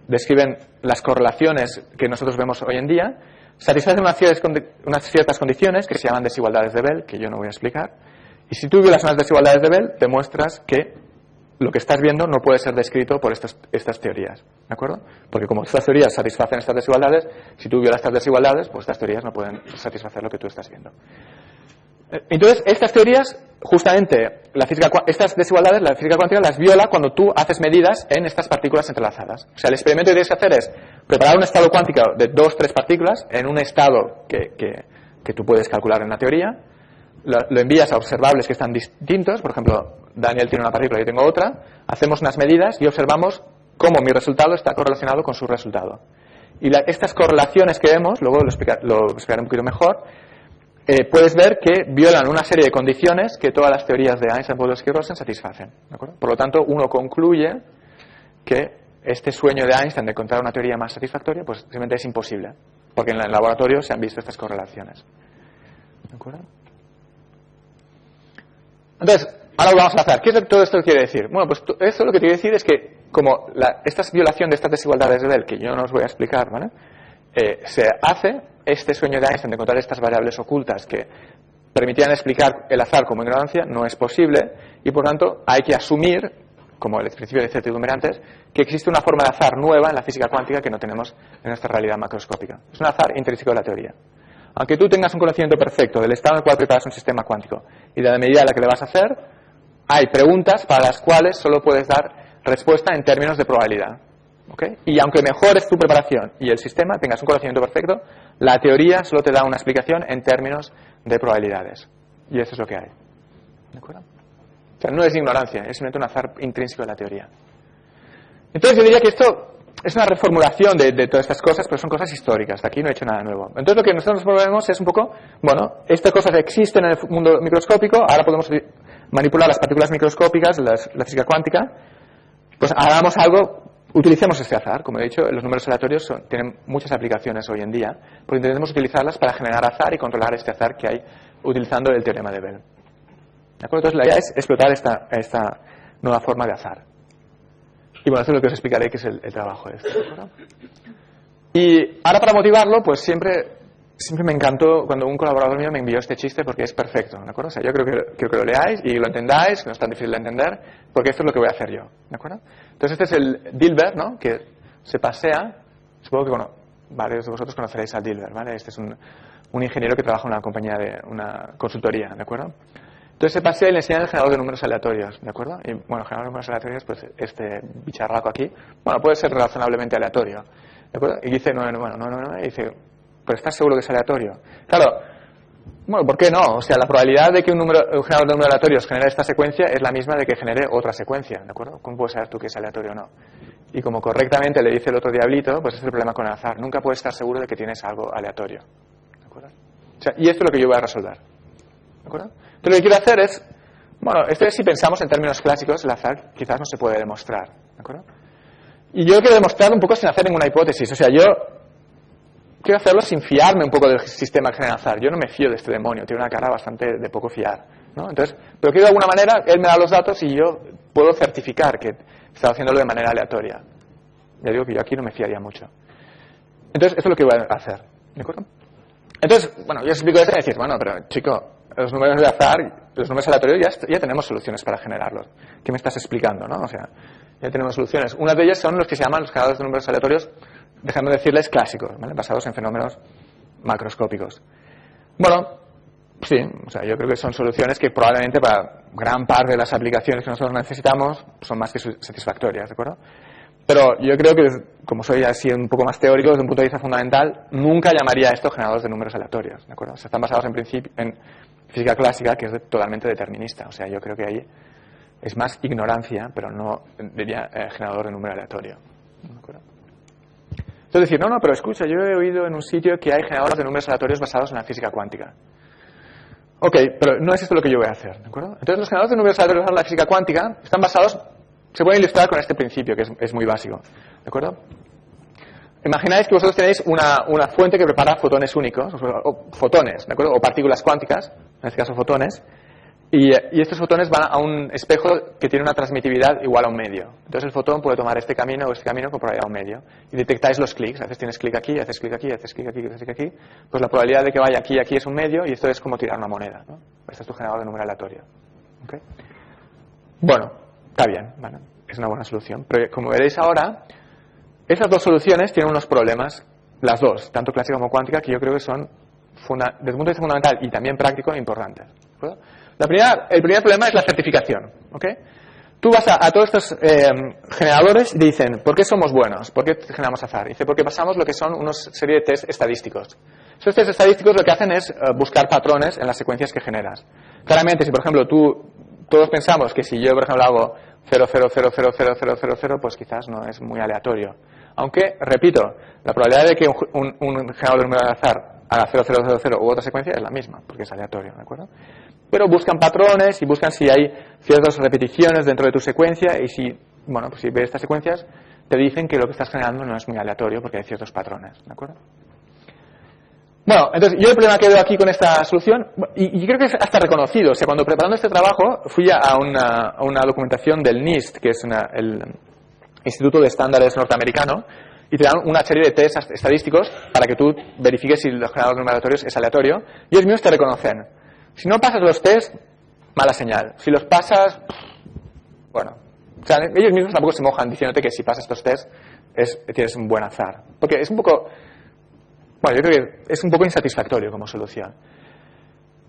describen las correlaciones que nosotros vemos hoy en día, satisfacen unas ciertas condiciones que se llaman desigualdades de Bell, que yo no voy a explicar. Y si tú violas unas desigualdades de Bell, demuestras que lo que estás viendo no puede ser descrito por estas teorías, ¿de acuerdo? Porque como estas teorías satisfacen estas desigualdades, si tú violas estas desigualdades, pues estas teorías no pueden satisfacer lo que tú estás viendo. Entonces, estas teorías, justamente, estas desigualdades, la física cuántica las viola cuando tú haces medidas en estas partículas entrelazadas. O sea, el experimento que tienes que hacer es preparar un estado cuántico de 2-3 partículas en un estado que tú puedes calcular en la teoría. Lo envías a observables que están distintos, por ejemplo, Daniel tiene una partícula y yo tengo otra, hacemos unas medidas y observamos cómo mi resultado está correlacionado con su resultado. Y estas correlaciones que vemos, luego lo explicaré un poquito mejor, puedes ver que violan una serie de condiciones que todas las teorías de Einstein, Podolsky y Rosen satisfacen, ¿de acuerdo? Por lo tanto, uno concluye que este sueño de Einstein de encontrar una teoría más satisfactoria, pues simplemente es imposible, porque en el laboratorio se han visto estas correlaciones, ¿de acuerdo? Entonces, ahora vamos a hacer. ¿Qué es todo esto que quiere decir? Bueno, pues eso lo que quiere decir es que como esta violación de estas desigualdades de Bell, que yo no os voy a explicar, ¿vale? Se hace este sueño de Einstein de encontrar estas variables ocultas que permitían explicar el azar como ignorancia, no es posible, y por tanto hay que asumir, como el principio de incertidumbre antes, que existe una forma de azar nueva en la física cuántica que no tenemos en nuestra realidad macroscópica. Es un azar intrínseco de la teoría. Aunque tú tengas un conocimiento perfecto del estado en el cual preparas un sistema cuántico y de la medida en la que le vas a hacer, hay preguntas para las cuales solo puedes dar respuesta en términos de probabilidad. ¿Okay? Y aunque mejores tu preparación y el sistema, tengas un conocimiento perfecto, la teoría solo te da una explicación en términos de probabilidades. Y eso es lo que hay. ¿De acuerdo? O sea, no es ignorancia, es simplemente un azar intrínseco de la teoría. Entonces yo diría que esto es una reformulación de todas estas cosas, pero son cosas históricas. De aquí no he hecho nada nuevo. Entonces lo que nosotros nos proponemos es un poco, bueno, estas cosas existen en el mundo microscópico, ahora podemos manipular las partículas microscópicas, la física cuántica, pues hagamos algo, utilicemos este azar. Como he dicho, los números aleatorios tienen muchas aplicaciones hoy en día, porque intentemos utilizarlas para generar azar y controlar este azar que hay utilizando el teorema de Bell. ¿De acuerdo? Entonces la idea es explotar esta nueva forma de azar. Y bueno, esto es lo que os explicaré, que es el trabajo este, ¿de acuerdo? Y ahora, para motivarlo, pues siempre me encantó cuando un colaborador mío me envió este chiste, porque es perfecto, ¿de acuerdo? O sea, yo creo que lo leáis y lo entendáis, que no es tan difícil de entender, porque esto es lo que voy a hacer yo, ¿de acuerdo? Entonces este es el Dilbert, ¿no? Que se pasea, supongo que varios de vosotros conoceréis a Dilbert, ¿vale? Este es un ingeniero que trabaja en una compañía una consultoría, ¿de acuerdo? Entonces se pasea y le enseña el generador de números aleatorios, ¿de acuerdo? Y bueno, el generador de números aleatorios, pues este bicharraco aquí, bueno, puede ser razonablemente aleatorio, ¿de acuerdo? Y dice, no, y dice, ¿pero estás seguro que es aleatorio? Claro, bueno, ¿por qué no? O sea, la probabilidad de que un generador de números aleatorios genere esta secuencia es la misma de que genere otra secuencia, ¿de acuerdo? ¿Cómo puedes saber tú que es aleatorio o no? Y como correctamente le dice el otro diablito, pues es el problema con el azar. Nunca puedes estar seguro de que tienes algo aleatorio, ¿de acuerdo? O sea, y esto es lo que yo voy a resolver, ¿de acuerdo? Entonces lo que quiero hacer es, bueno, esto es, si pensamos en términos clásicos, el azar quizás no se puede demostrar, ¿de acuerdo? Y yo quiero demostrarlo un poco sin hacer ninguna hipótesis. O sea, yo quiero hacerlo sin fiarme un poco del sistema que genera azar. Yo no me fío de este demonio, tiene una cara bastante de poco fiar, ¿no? Entonces, pero quiero de alguna manera, él me da los datos y yo puedo certificar que está haciéndolo de manera aleatoria. Ya digo que yo aquí no me fiaría mucho. Entonces, esto es lo que voy a hacer, ¿de acuerdo? Entonces, bueno, yo os explico esto y decís, bueno, pero chico, los números de azar, los números aleatorios, ya tenemos soluciones para generarlos. ¿Qué me estás explicando, no? O sea, ya tenemos soluciones. Una de ellas son los que se llaman los generadores de números aleatorios, dejando de decirles clásicos, ¿vale? Basados en fenómenos macroscópicos. Bueno, sí, o sea, yo creo que son soluciones que probablemente para gran parte de las aplicaciones que nosotros necesitamos son más que satisfactorias, ¿de acuerdo? Pero yo creo que, como soy así un poco más teórico, desde un punto de vista fundamental, nunca llamaría a esto generadores de números aleatorios, ¿de acuerdo? O sea, están basados en física clásica, que es totalmente determinista. O sea, yo creo que ahí es más ignorancia, pero no diría generador de número aleatorio, ¿de acuerdo? Entonces decir, no, pero escucha, yo he oído en un sitio que hay generadores de números aleatorios basados en la física cuántica. Ok, pero no es esto lo que yo voy a hacer, ¿de acuerdo? Entonces los generadores de números aleatorios basados en la física cuántica están basados, se pueden ilustrar con este principio, que es muy básico, ¿de acuerdo? Imagináis que vosotros tenéis una fuente que prepara fotones únicos, o fotones, ¿de acuerdo? O partículas cuánticas, en este caso fotones, y estos fotones van a un espejo que tiene una transmitividad igual a un medio. Entonces el fotón puede tomar este camino o este camino con probabilidad a un medio. Y detectáis los clics, a veces tienes clic aquí, haces clic aquí, haces clic aquí, haces clic aquí. Pues la probabilidad de que vaya aquí y aquí es un medio, y esto es como tirar una moneda, ¿no? Este es tu generador de número aleatorio. ¿Okay? Bueno, está bien, ¿vale? Es una buena solución. Pero como veréis ahora, esas dos soluciones tienen unos problemas, las dos, tanto clásica como cuántica, que yo creo que son, desde el punto de vista fundamental y también práctico, importantes. ¿De acuerdo? El primer problema es la certificación. ¿Okay? Tú vas a todos estos generadores y te dicen, ¿por qué somos buenos? ¿Por qué generamos azar? Dice, porque pasamos lo que son una serie de test estadísticos. Esos test estadísticos lo que hacen es buscar patrones en las secuencias que generas. Claramente, si por ejemplo todos pensamos que si yo por ejemplo hago 0,0000000, pues quizás no es muy aleatorio. Aunque, repito, la probabilidad de que un generador de número de azar haga 0,000 u otra secuencia es la misma, porque es aleatorio, ¿de acuerdo? Pero buscan patrones y buscan si hay ciertas repeticiones dentro de tu secuencia, y si ves estas secuencias, te dicen que lo que estás generando no es muy aleatorio porque hay ciertos patrones, ¿de acuerdo? Bueno, entonces yo el problema que veo aquí con esta solución, y creo que es hasta reconocido, o sea, cuando preparando este trabajo fui a una documentación del NIST, que es el Instituto de Estándares norteamericano, y te dan una serie de test estadísticos para que tú verifiques si los generadores numeratorios es aleatorio, y ellos mismos te reconocen. Si no pasas los test, mala señal. Si los pasas, bueno, o sea, ellos mismos tampoco se mojan diciéndote que si pasas estos test tienes un buen azar. Porque es un poco, bueno, yo creo que es un poco insatisfactorio como solución.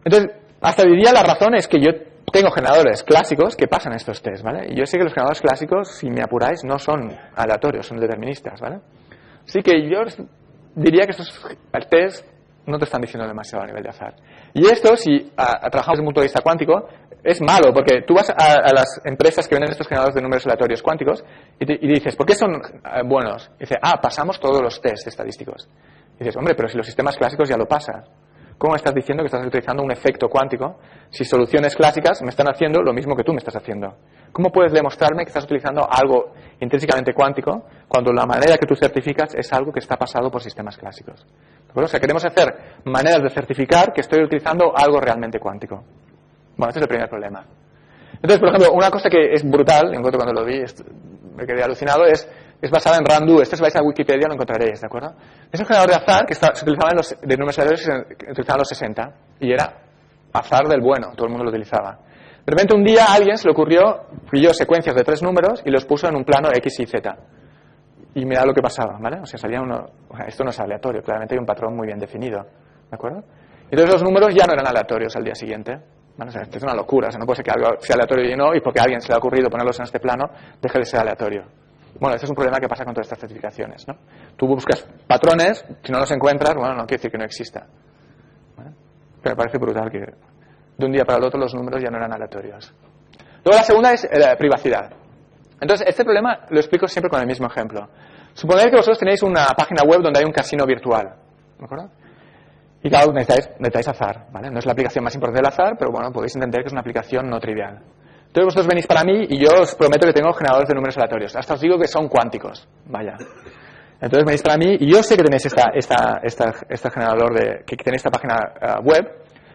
Entonces, hasta diría la razón es que yo tengo generadores clásicos que pasan estos tests, ¿vale? Y yo sé que los generadores clásicos, si me apuráis, no son aleatorios, son deterministas, ¿vale? Así que yo diría que estos tests no te están diciendo demasiado a nivel de azar. Y esto, si trabajamos desde un punto de vista cuántico, es malo, porque tú vas a las empresas que venden estos generadores de números aleatorios cuánticos y dices, ¿por qué son buenos? Y dice, pasamos todos los tests estadísticos. Y dices, hombre, pero si los sistemas clásicos ya lo pasan. ¿Cómo estás diciendo que estás utilizando un efecto cuántico si soluciones clásicas me están haciendo lo mismo que tú me estás haciendo? ¿Cómo puedes demostrarme que estás utilizando algo intrínsecamente cuántico cuando la manera que tú certificas es algo que está pasado por sistemas clásicos? O sea, queremos hacer maneras de certificar que estoy utilizando algo realmente cuántico. Bueno, este es el primer problema. Entonces, por ejemplo, una cosa que es brutal, en cuanto cuando lo vi, me quedé alucinado, es basada en Randu. Esto si vais a Wikipedia lo encontraréis, ¿de acuerdo? Es un generador de azar que se utilizaba de números aleatorios que se utilizaba en los 60 y era azar del bueno, todo el mundo lo utilizaba. De repente un día a alguien se le ocurrió, pilló secuencias de 3 números y los puso en un plano X y Z. Y mirad lo que pasaba, ¿vale? O sea, salía uno, o sea, esto no es aleatorio, claramente hay un patrón muy bien definido, ¿de acuerdo? Entonces los números ya no eran aleatorios al día siguiente. ¿Vale? O sea, esto es una locura, o sea, no puede ser que algo sea aleatorio y no, y porque a alguien se le ha ocurrido ponerlos en este plano, deje de ser aleatorio. Bueno, este es un problema que pasa con todas estas certificaciones, ¿no? Tú buscas patrones, si no los encuentras, bueno, no quiere decir que no exista. ¿Vale? Pero me parece brutal que de un día para el otro los números ya no eran aleatorios. Luego la segunda es la privacidad. Entonces, este problema lo explico siempre con el mismo ejemplo. Suponed que vosotros tenéis una página web donde hay un casino virtual, ¿de acuerdo? Y claro, necesitáis azar, ¿vale? No es la aplicación más importante del azar, pero bueno, podéis entender que es una aplicación no trivial. Entonces vosotros venís para mí y yo os prometo que tengo generadores de números aleatorios. Hasta os digo que son cuánticos, vaya. Entonces venís para mí y yo sé que tenéis este generador que tenéis esta página web.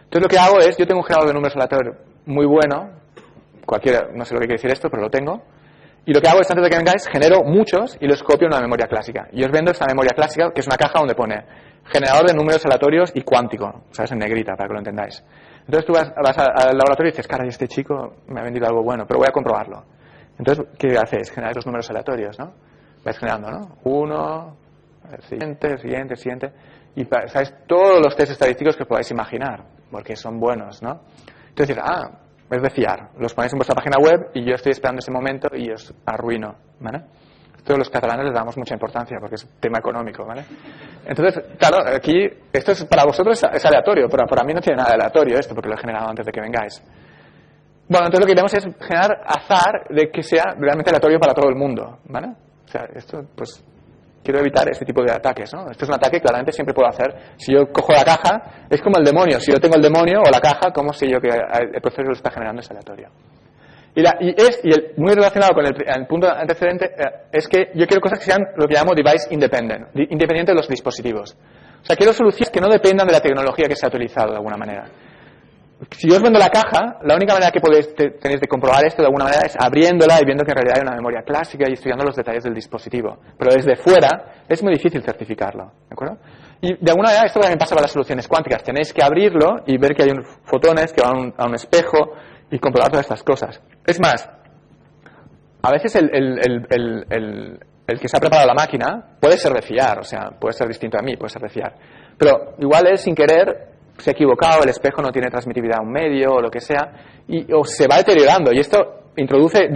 Entonces lo que hago es, yo tengo un generador de números aleatorios muy bueno, cualquiera, no sé lo que quiere decir esto, pero lo tengo. Y lo que hago es, antes de que vengáis, genero muchos y los copio en una memoria clásica. Y os vendo esta memoria clásica, que es una caja donde pone generador de números aleatorios y cuántico, ¿sabes? En negrita, para que lo entendáis. Entonces tú vas al laboratorio y dices, caray, este chico me ha vendido algo bueno, pero voy a comprobarlo. Entonces, ¿qué hacéis? Generáis los números aleatorios, ¿no? Vais generando, ¿no? Uno, el siguiente, y sabéis todos los test estadísticos que podáis imaginar, porque son buenos, ¿no? Entonces dices, es de fiar, los ponéis en vuestra página web y yo estoy esperando ese momento y os arruino, ¿vale? Esto los catalanes les damos mucha importancia porque es tema económico, ¿vale? Entonces, claro, aquí, esto es para vosotros es aleatorio, pero para mí no tiene nada de aleatorio esto porque lo he generado antes de que vengáis. Bueno, entonces lo que queremos es generar azar de que sea realmente aleatorio para todo el mundo, ¿vale? O sea, esto, pues, quiero evitar este tipo de ataques, ¿no? Este es un ataque que claramente siempre puedo hacer. Si yo cojo la caja, es como el demonio. Si yo tengo el demonio o la caja, ¿cómo sé yo que el proceso que lo está generando es aleatorio? Muy relacionado con el punto antecedente, es que yo quiero cosas que sean lo que llamo device independent, independiente de los dispositivos. O sea, quiero soluciones que no dependan de la tecnología que se ha utilizado de alguna manera. Si yo os vendo la caja, la única manera que tenéis de comprobar esto de alguna manera es abriéndola y viendo que en realidad hay una memoria clásica y estudiando los detalles del dispositivo. Pero desde fuera es muy difícil certificarlo, ¿de acuerdo? Y de alguna manera esto también pasa para las soluciones cuánticas. Tenéis que abrirlo y ver que hay fotones que van a un espejo y comprobar todas estas cosas. Es más, a veces el que se ha preparado la máquina puede ser de fiar, o sea, puede ser distinto a mí, puede ser de fiar. Pero igual él sin querer se ha equivocado, el espejo no tiene transmitividad a un medio o lo que sea, o se va deteriorando. Y esto introduce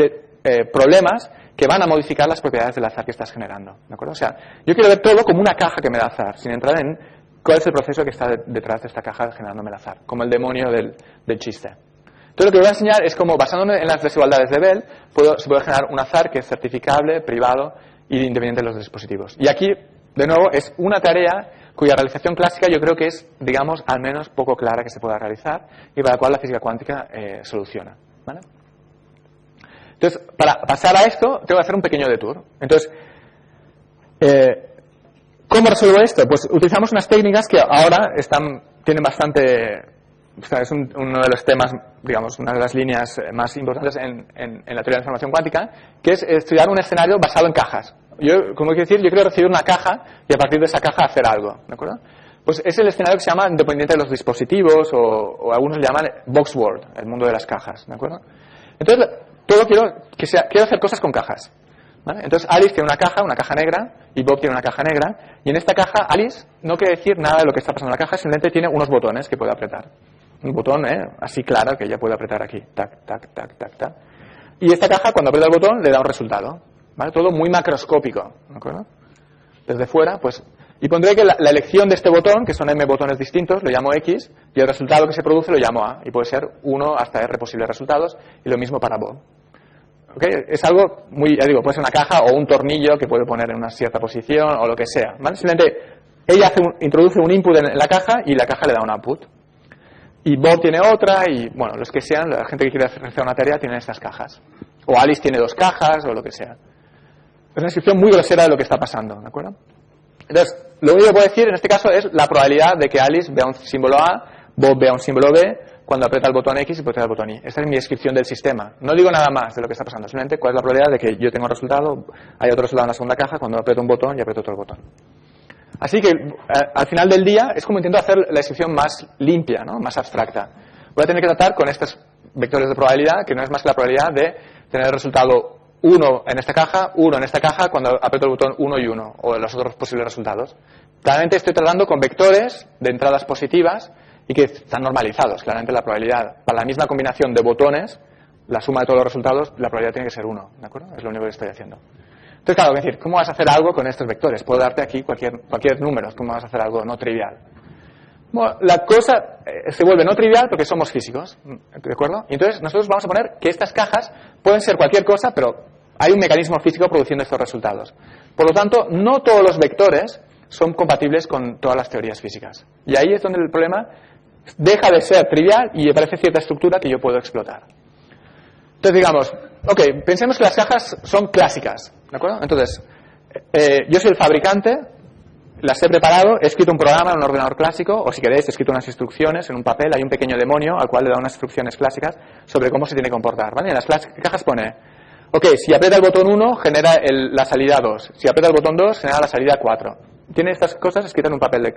problemas que van a modificar las propiedades del azar que estás generando, ¿de acuerdo? O sea, yo quiero ver todo como una caja que me da azar, sin entrar en cuál es el proceso que está detrás de esta caja generándome el azar, como el demonio del chiste. Entonces lo que voy a enseñar es cómo, basándome en las desigualdades de Bell, se puede generar un azar que es certificable, privado y independiente de los dispositivos. Y aquí, de nuevo, es una tarea cuya realización clásica yo creo que es, digamos, al menos poco clara que se pueda realizar y para la cual la física cuántica soluciona, ¿vale? Entonces, para pasar a esto, tengo que hacer un pequeño detour. Entonces, ¿cómo resuelvo esto? Pues utilizamos unas técnicas que ahora tienen bastante... O sea, es uno de los temas, digamos, una de las líneas más importantes en la teoría de la información cuántica, que es estudiar un escenario basado en cajas. Como quiero decir, yo quiero recibir una caja y a partir de esa caja hacer algo, ¿de acuerdo? Pues es el escenario que se llama independiente de los dispositivos o algunos le llaman box world, el mundo de las cajas, ¿de acuerdo? Entonces, quiero hacer cosas con cajas, ¿vale? Entonces, Alice tiene una caja negra, y Bob tiene una caja negra, y en esta caja, Alice no quiere decir nada de lo que está pasando en la caja, simplemente tiene unos botones que puede apretar. Un botón, así claro, que ella puede apretar aquí, tac, tac, tac, tac, tac. Y esta caja, cuando aprieta el botón, le da un resultado, ¿vale? Todo muy macroscópico, ¿de acuerdo? Desde fuera, pues... Y pondré que la elección de este botón, que son M botones distintos, lo llamo X, y el resultado que se produce lo llamo A, y puede ser 1 hasta R posibles resultados, y lo mismo para Bob. ¿Okay? Es algo muy, ya digo, puede ser una caja o un tornillo que puede poner en una cierta posición o lo que sea, ¿vale? Simplemente ella introduce un input en la caja y la caja le da un output. Y Bob tiene otra y, bueno, los que sean, la gente que quiere realizar una tarea tiene estas cajas. O Alice tiene 2 cajas o lo que sea. Es una descripción muy grosera de lo que está pasando, ¿de acuerdo? Entonces, lo único que puedo decir en este caso es la probabilidad de que Alice vea un símbolo A, Bob vea un símbolo B, cuando aprieta el botón X y aprieta el botón Y. Esta es mi descripción del sistema. No digo nada más de lo que está pasando, simplemente cuál es la probabilidad de que yo tenga un resultado, hay otro resultado en la segunda caja cuando aprieto un botón y aprieto otro botón. Así que al final del día es como intento hacer la descripción más limpia, ¿no? Más abstracta. Voy a tener que tratar con estos vectores de probabilidad, que no es más que la probabilidad de tener el resultado 1 en esta caja, 1 en esta caja, cuando aprieto el botón 1 y 1, o los otros posibles resultados. Claramente estoy tratando con vectores de entradas positivas y que están normalizados. Claramente la probabilidad, para la misma combinación de botones, la suma de todos los resultados, la probabilidad tiene que ser 1, ¿de acuerdo? Es lo único que estoy haciendo. Entonces, claro, es decir, ¿cómo vas a hacer algo con estos vectores? Puedo darte aquí cualquier número, ¿cómo vas a hacer algo no trivial? Bueno, la cosa se vuelve no trivial porque somos físicos, ¿de acuerdo? Y entonces nosotros vamos a poner que estas cajas pueden ser cualquier cosa, pero hay un mecanismo físico produciendo estos resultados. Por lo tanto, no todos los vectores son compatibles con todas las teorías físicas. Y ahí es donde el problema deja de ser trivial y aparece cierta estructura que yo puedo explotar. Entonces, digamos, ok, pensemos que las cajas son clásicas, ¿de acuerdo? Entonces, yo soy el fabricante, las he preparado, he escrito un programa en un ordenador clásico, o si queréis, he escrito unas instrucciones en un papel, hay un pequeño demonio al cual le da unas instrucciones clásicas sobre cómo se tiene que comportar, ¿vale? En las cajas pone, ok, si aprieta el botón 1, genera la salida 2, si aprieta el botón 2, genera la salida 4. Tiene estas cosas escritas en un papel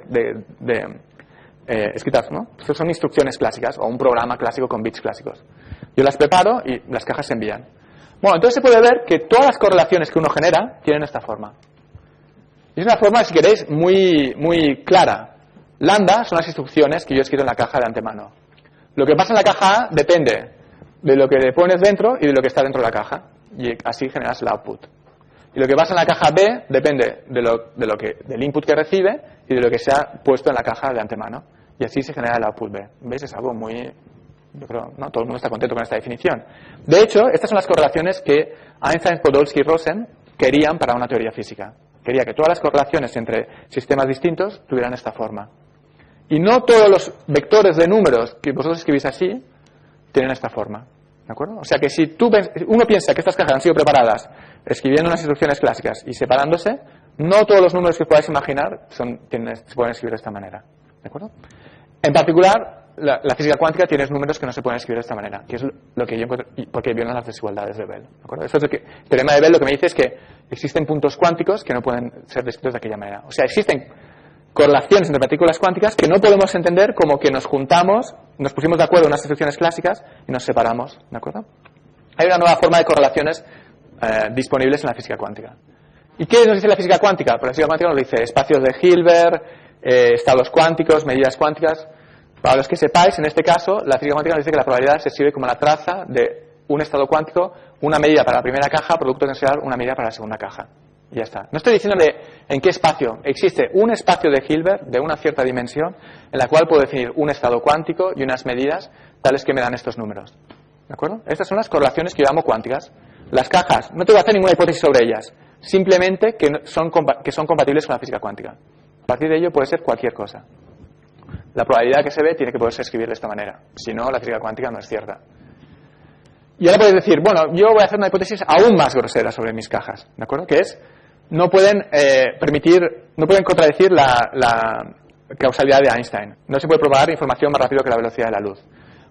escritas, ¿no? Estas son instrucciones clásicas, o un programa clásico con bits clásicos. Yo las preparo y las cajas se envían. Bueno, entonces se puede ver que todas las correlaciones que uno genera tienen esta forma. Y es una forma, si queréis, muy clara. Lambda son las instrucciones que yo he escrito en la caja de antemano. Lo que pasa en la caja A depende de lo que le pones dentro y de lo que está dentro de la caja. Y así generas el output. Y lo que pasa en la caja B depende del input que recibe y de lo que se ha puesto en la caja de antemano. Y así se genera el output B. ¿Veis? Es algo muy... Yo creo, ¿no? Todo el mundo está contento con esta definición. De hecho, estas son las correlaciones que Einstein, Podolsky y Rosen querían para una teoría física. Quería que todas las correlaciones entre sistemas distintos tuvieran esta forma. Y no todos los vectores de números que vosotros escribís así tienen esta forma. ¿De acuerdo? O sea que si uno piensa que estas cajas han sido preparadas escribiendo unas instrucciones clásicas y separándose, no todos los números que podáis imaginar se pueden escribir de esta manera. ¿De acuerdo? En particular, la física cuántica tiene números que no se pueden escribir de esta manera, que es lo que yo encuentro, porque violan las desigualdades de Bell. ¿De acuerdo? Esto es el teorema de Bell lo que me dice es que existen puntos cuánticos que no pueden ser descritos de aquella manera. O sea, existen correlaciones entre partículas cuánticas que no podemos entender como que nos juntamos, nos pusimos de acuerdo en unas instrucciones clásicas y nos separamos. ¿De acuerdo? Hay una nueva forma de correlaciones disponibles en la física cuántica. ¿Y qué nos dice la física cuántica? Pues la física cuántica nos dice espacios de Hilbert, estados cuánticos, medidas cuánticas. Para los que sepáis, en este caso, la física cuántica nos dice que la probabilidad se escribe como la traza de un estado cuántico, una medida para la primera caja, producto tensorial, una medida para la segunda caja. Y ya está. No estoy diciendo en qué espacio. Existe un espacio de Hilbert de una cierta dimensión en la cual puedo definir un estado cuántico y unas medidas tales que me dan estos números. ¿De acuerdo? Estas son las correlaciones que yo llamo cuánticas. Las cajas, no tengo que hacer ninguna hipótesis sobre ellas. Simplemente que son compatibles con la física cuántica. A partir de ello puede ser cualquier cosa. La probabilidad que se ve tiene que poderse escribir de esta manera. Si no, la física cuántica no es cierta. Y ahora podéis decir, bueno, yo voy a hacer una hipótesis aún más grosera sobre mis cajas, ¿de acuerdo? Que es, no pueden contradecir la causalidad de Einstein. No se puede propagar información más rápido que la velocidad de la luz.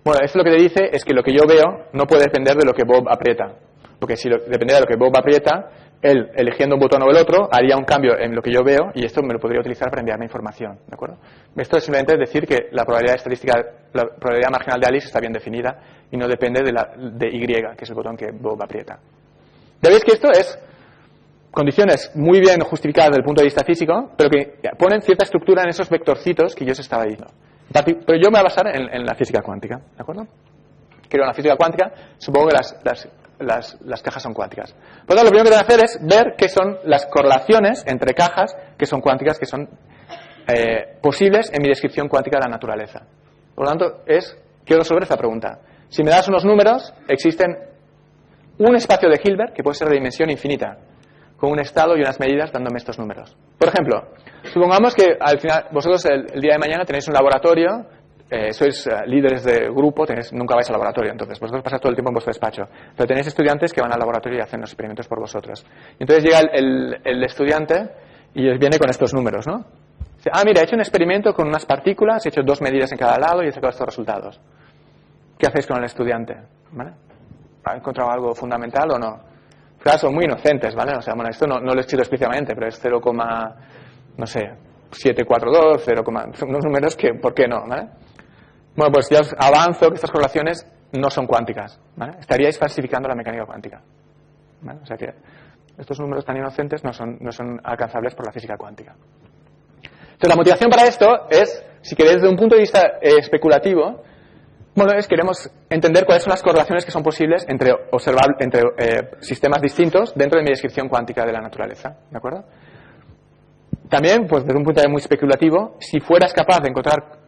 Bueno, esto lo que te dice es que lo que yo veo no puede depender de lo que Bob aprieta. Porque si dependiera de lo que Bob aprieta, él, eligiendo un botón o el otro, haría un cambio en lo que yo veo y esto me lo podría utilizar para enviarme información, ¿de acuerdo? Esto es simplemente decir que la probabilidad estadística, la probabilidad marginal de Alice está bien definida y no depende de Y, que es el botón que Bob aprieta. Ya veis que esto es condiciones muy bien justificadas desde el punto de vista físico, pero que ponen cierta estructura en esos vectorcitos que yo os estaba diciendo. Pero yo me voy a basar en la física cuántica, ¿de acuerdo? Creo en la física cuántica, supongo que las cajas son cuánticas. Por lo tanto, lo primero que tengo que hacer es ver qué son las correlaciones entre cajas que son cuánticas, que son posibles en mi descripción cuántica de la naturaleza. Por lo tanto, quiero resolver esta pregunta. Si me das unos números, existen un espacio de Hilbert que puede ser de dimensión infinita, con un estado y unas medidas dándome estos números. Por ejemplo, supongamos que al final vosotros el día de mañana tenéis un laboratorio, sois líderes de grupo, nunca vais al laboratorio, entonces vosotros pasáis todo el tiempo en vuestro despacho, pero tenéis estudiantes que van al laboratorio y hacen los experimentos por vosotros. Y entonces llega el estudiante y os viene con estos números, ¿no? Dice, mira, he hecho un experimento con unas partículas, he hecho 2 medidas en cada lado y he sacado estos resultados. ¿qué hacéis con el estudiante? ¿Vale? ¿Ha encontrado algo fundamental o no? Claro, son muy inocentes, ¿vale? O sea, bueno, esto no lo he escrito explícitamente, pero es 0, no sé, 742, 0, son unos números que, ¿por qué no? ¿Vale? Bueno, pues ya os avanzo que estas correlaciones no son cuánticas, ¿vale? Estaríais falsificando la mecánica cuántica, ¿vale? O sea que estos números tan inocentes no son alcanzables por la física cuántica. Entonces, la motivación para esto es, si queréis, desde un punto de vista especulativo, bueno, queremos entender cuáles son las correlaciones que son posibles entre sistemas distintos dentro de mi descripción cuántica de la naturaleza, ¿de acuerdo? También, pues desde un punto de vista muy especulativo, si fueras capaz de encontrar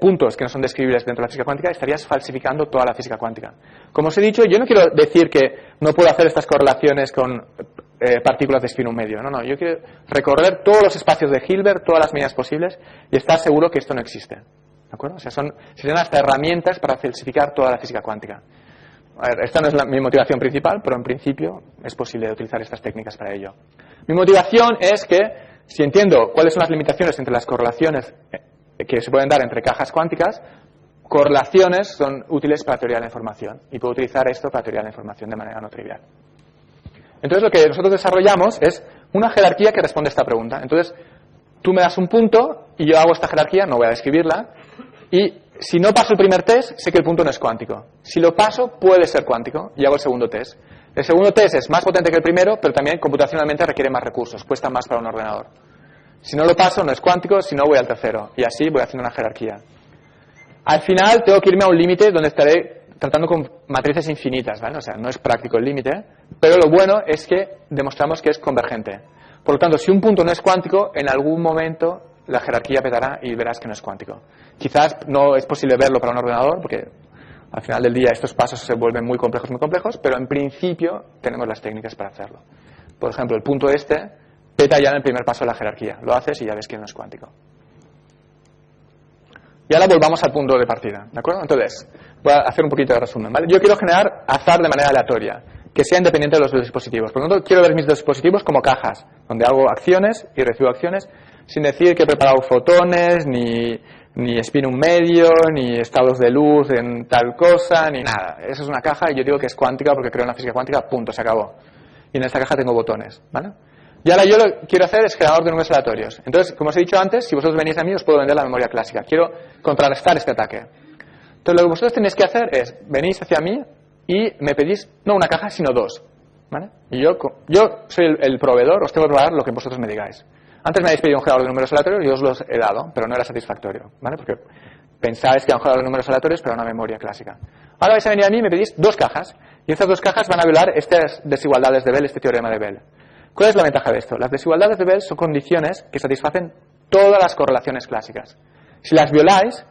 puntos que no son describibles dentro de la física cuántica, estarías falsificando toda la física cuántica. Como os he dicho, yo no quiero decir que no puedo hacer estas correlaciones con partículas de spin 1 medio. No, yo quiero recorrer todos los espacios de Hilbert, todas las medidas posibles, y estar seguro que esto no existe. ¿De acuerdo? O sea, serían hasta herramientas para falsificar toda la física cuántica. A ver, esta no es mi motivación principal, pero en principio es posible utilizar estas técnicas para ello. Mi motivación es que, si entiendo cuáles son las limitaciones entre las correlaciones que se pueden dar entre cajas cuánticas, correlaciones son útiles para teoría de la información, y puedo utilizar esto para teoría de la información de manera no trivial. Entonces, lo que nosotros desarrollamos es una jerarquía que responde a esta pregunta. Entonces, tú me das un punto y yo hago esta jerarquía, no voy a describirla, y si no paso el primer test, sé que el punto no es cuántico. Si lo paso, puede ser cuántico, y hago el segundo test. El segundo test es más potente que el primero, pero también computacionalmente requiere más recursos, cuesta más para un ordenador. Si no lo paso, no es cuántico, si no, voy al tercero, y así voy haciendo una jerarquía. Al final, tengo que irme a un límite donde estaré tratando con matrices infinitas, ¿vale? O sea, no es práctico el límite, pero lo bueno es que demostramos que es convergente. Por lo tanto, si un punto no es cuántico, en algún momento la jerarquía petará y verás que no es cuántico. Quizás no es posible verlo para un ordenador, porque al final del día estos pasos se vuelven muy complejos, pero en principio tenemos las técnicas para hacerlo. Por ejemplo, el punto peta ya en el primer paso de la jerarquía. Lo haces y ya ves que no es cuántico. Y ahora volvamos al punto de partida, ¿de acuerdo? Entonces, voy a hacer un poquito de resumen, ¿vale? Yo quiero generar azar de manera aleatoria, que sea independiente de los dispositivos. Por lo tanto, quiero ver mis dispositivos como cajas, donde hago acciones y recibo acciones, sin decir que he preparado fotones, ni spin 1 medio, ni estados de luz en tal cosa, ni nada. Eso es una caja y yo digo que es cuántica porque creo en la física cuántica, punto, se acabó. Y en esta caja tengo botones, ¿vale? Y ahora yo lo que quiero hacer es generador de números aleatorios. Entonces, como os he dicho antes, si vosotros venís a mí, os puedo vender la memoria clásica. Quiero contrarrestar este ataque. Entonces, lo que vosotros tenéis que hacer es, venís hacia mí y me pedís, no una caja, sino dos, ¿vale? Y yo soy el proveedor, os tengo que probar lo que vosotros me digáis. Antes me habéis pedido un generador de números aleatorios y yo os los he dado, pero no era satisfactorio, ¿vale? Porque pensáis que era un generador de números aleatorios, pero una memoria clásica. Ahora vais a venir a mí y me pedís dos cajas, y estas dos cajas van a violar estas desigualdades de Bell, este teorema de Bell. ¿Cuál es la ventaja de esto? Las desigualdades de Bell son condiciones que satisfacen todas las correlaciones clásicas. Si las violáis,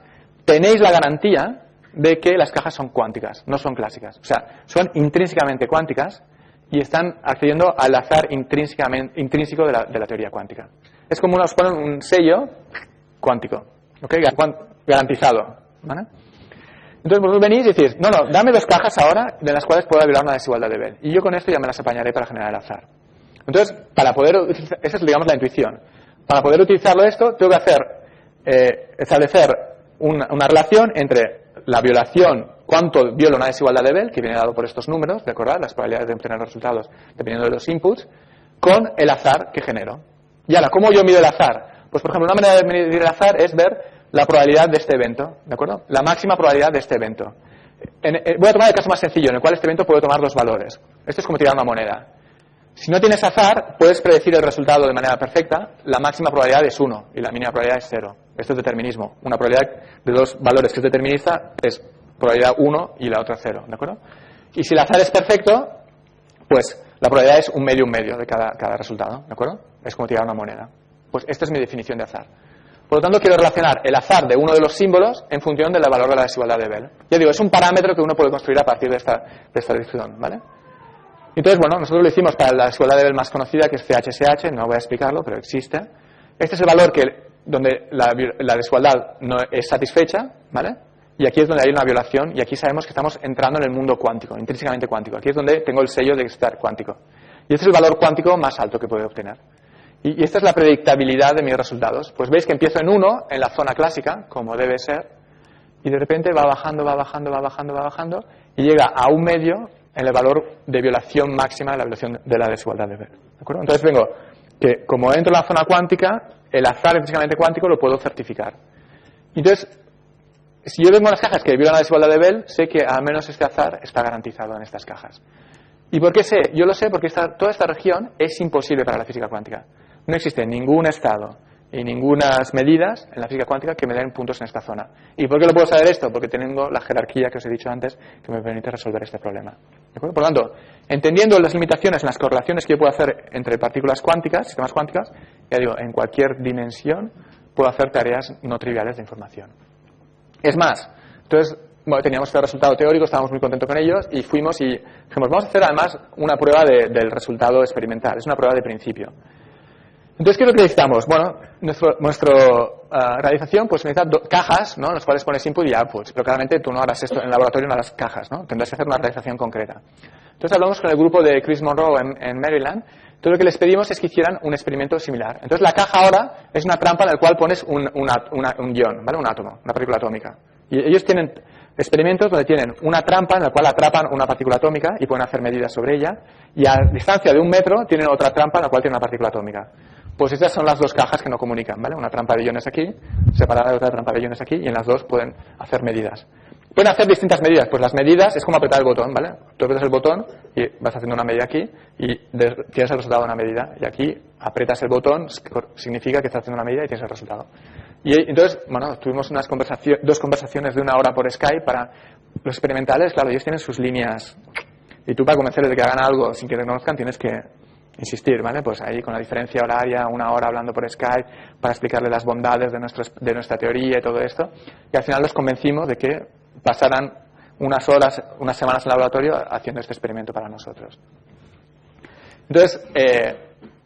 tenéis la garantía de que las cajas son cuánticas, no son clásicas. O sea, son intrínsecamente cuánticas y están accediendo al azar intrínseco de la teoría cuántica. Es como nos ponen un sello cuántico, ¿ok? Garantizado, ¿vale? Entonces vosotros venís y decís, no, dame dos cajas ahora de las cuales pueda violar una desigualdad de Bell. Y yo con esto ya me las apañaré para generar el azar. Entonces, para poder utilizar, esa es, digamos, la intuición. Para poder utilizarlo esto, tengo que establecer una relación entre la violación, cuánto viola una desigualdad de Bell, que viene dado por estos números, ¿de acuerdo? Las probabilidades de obtener resultados dependiendo de los inputs, con el azar que genero. Y ahora, ¿cómo yo mido el azar? Pues, por ejemplo, una manera de medir el azar es ver la probabilidad de este evento, ¿de acuerdo? La máxima probabilidad de este evento. Voy a tomar el caso más sencillo, en el cual este evento puede tomar dos valores. Esto es como tirar una moneda. Si no tienes azar, puedes predecir el resultado de manera perfecta. La máxima probabilidad es 1 y la mínima probabilidad es 0. Esto es determinismo. Una probabilidad de dos valores que es determinista es probabilidad 1 y la otra 0, ¿de acuerdo? Y si el azar es perfecto, pues la probabilidad es un medio de cada resultado, ¿de acuerdo? Es como tirar una moneda. Pues esta es mi definición de azar. Por lo tanto, quiero relacionar el azar de uno de los símbolos en función del valor de la desigualdad de Bell. Ya digo, es un parámetro que uno puede construir a partir de esta descripción, ¿vale? Entonces, bueno, nosotros lo hicimos para la desigualdad de Bell más conocida, que es CHSH, no voy a explicarlo, pero existe. Este es el valor donde la desigualdad no es satisfecha, ¿vale? Y aquí es donde hay una violación, y aquí sabemos que estamos entrando en el mundo cuántico, intrínsecamente cuántico. Aquí es donde tengo el sello de estar cuántico. Y este es el valor cuántico más alto que puedo obtener. Y esta es la predictabilidad de mis resultados. Pues veis que empiezo en 1, en la zona clásica, como debe ser, y de repente va bajando, y llega a un medio en el valor de violación máxima de la violación de la desigualdad de Bell. ¿De acuerdo? Entonces vengo que como entro en la zona cuántica, el azar físicamente cuántico lo puedo certificar. Entonces, si yo vengo a las cajas que violan la desigualdad de Bell, sé que al menos este azar está garantizado en estas cajas. ¿Y por qué sé? Yo lo sé porque toda esta región es imposible para la física cuántica. No existe ningún estado y ninguna medidas en la física cuántica que me den puntos en esta zona. ¿Y por qué lo puedo saber esto? Porque tengo la jerarquía que os he dicho antes que me permite resolver este problema. ¿De acuerdo? Por lo tanto, entendiendo las limitaciones en las correlaciones que yo puedo hacer entre partículas cuánticas, sistemas cuánticos, ya digo, en cualquier dimensión puedo hacer tareas no triviales de información. Es más, entonces, bueno, teníamos este resultado teórico, estábamos muy contentos con ellos y fuimos y dijimos, vamos a hacer además una prueba del resultado experimental, es una prueba de principio. Entonces, ¿qué es lo que necesitamos? Bueno, nuestra realización pues necesita cajas, ¿no?, en las cuales pones input y outputs, pero claramente tú no harás esto en el laboratorio, no harás cajas, ¿no? Tendrás que hacer una realización concreta. Entonces hablamos con el grupo de Chris Monroe en Maryland. Todo lo que les pedimos es que hicieran un experimento similar. Entonces la caja ahora es una trampa en la cual pones un ion, ¿vale?, un átomo, una partícula atómica. Y ellos tienen experimentos donde tienen una trampa en la cual atrapan una partícula atómica y pueden hacer medidas sobre ella, y a distancia de 1 metro tienen otra trampa en la cual tienen una partícula atómica. Pues estas son las dos cajas que no comunican, ¿vale? Una trampa de iones aquí, separada de otra trampa de iones aquí, y en las dos pueden hacer medidas. Pueden hacer distintas medidas, pues las medidas es como apretar el botón, ¿vale? Tú apretas el botón y vas haciendo una medida aquí y tienes el resultado de una medida, y aquí apretas el botón, significa que estás haciendo una medida y tienes el resultado. Y entonces, bueno, tuvimos dos conversaciones de 1 hora por Skype para los experimentales. Claro, ellos tienen sus líneas y tú para convencerles de que hagan algo sin que te conozcan tienes que insistir, ¿vale? Pues ahí con la diferencia horaria, 1 hora hablando por Skype para explicarle las bondades de nuestra teoría y todo esto, y al final los convencimos de que pasaran unas horas, unas semanas en el laboratorio haciendo este experimento para nosotros. Entonces,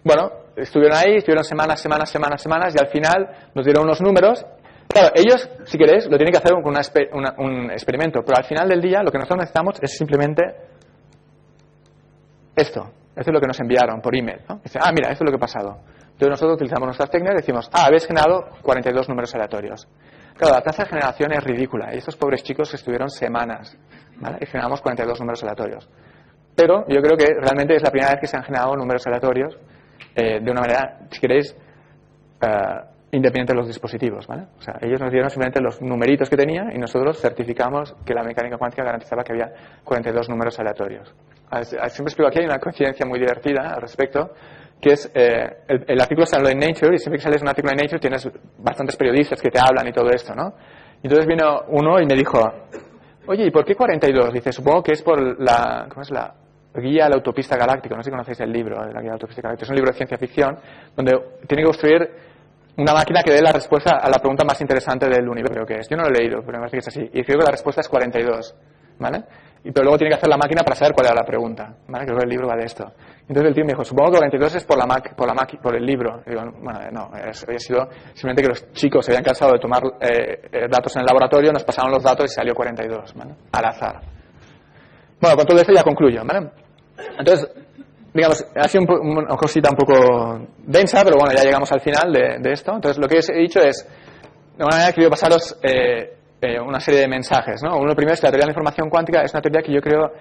bueno, estuvieron ahí, estuvieron semanas, y al final nos dieron unos números. Claro, ellos, si queréis, lo tienen que hacer con un experimento, pero al final del día lo que nosotros necesitamos es simplemente esto. Esto es lo que nos enviaron por email, ¿no? Dice, mira, esto es lo que ha pasado. Entonces nosotros utilizamos nuestras técnicas y decimos, habéis generado 42 números aleatorios. Claro, la tasa de generación es ridícula y estos pobres chicos estuvieron semanas, ¿vale?, y generamos 42 números aleatorios. Pero yo creo que realmente es la primera vez que se han generado números aleatorios de una manera, si queréis, independiente de los dispositivos, ¿vale? O sea, ellos nos dieron simplemente los numeritos que tenía y nosotros certificamos que la mecánica cuántica garantizaba que había 42 números aleatorios. Siempre explico aquí, hay una coincidencia muy divertida al respecto, que es el artículo salió en Nature, y siempre que sales un artículo en Nature tienes bastantes periodistas que te hablan y todo esto, ¿no? Y entonces vino uno y me dijo, oye, ¿y por qué 42? Dice, supongo que es por ¿cómo es la guía a la autopista galáctica? No sé si conocéis el libro, la guía a la autopista galáctica. Es un libro de ciencia ficción donde tiene que construir una máquina que dé la respuesta a la pregunta más interesante del universo, creo que es. Yo no lo he leído, pero me parece que es así. Y creo que la respuesta es 42, ¿vale? Pero luego tiene que hacer la máquina para saber cuál era la pregunta, ¿vale? Creo que el libro va de esto. Entonces el tío me dijo, supongo que 42 es por el libro. Y digo, bueno, no, había sido simplemente que los chicos se habían cansado de tomar datos en el laboratorio, nos pasaron los datos y salió 42, ¿vale?, al azar. Bueno, con todo esto ya concluyo, ¿vale? Entonces, digamos, ha sido una cosita un poco densa, pero bueno, ya llegamos al final de esto. Entonces lo que he dicho es, de una manera he querido pasaros una serie de mensajes, ¿no? Uno primero es que la teoría de la información cuántica es una teoría que yo creo,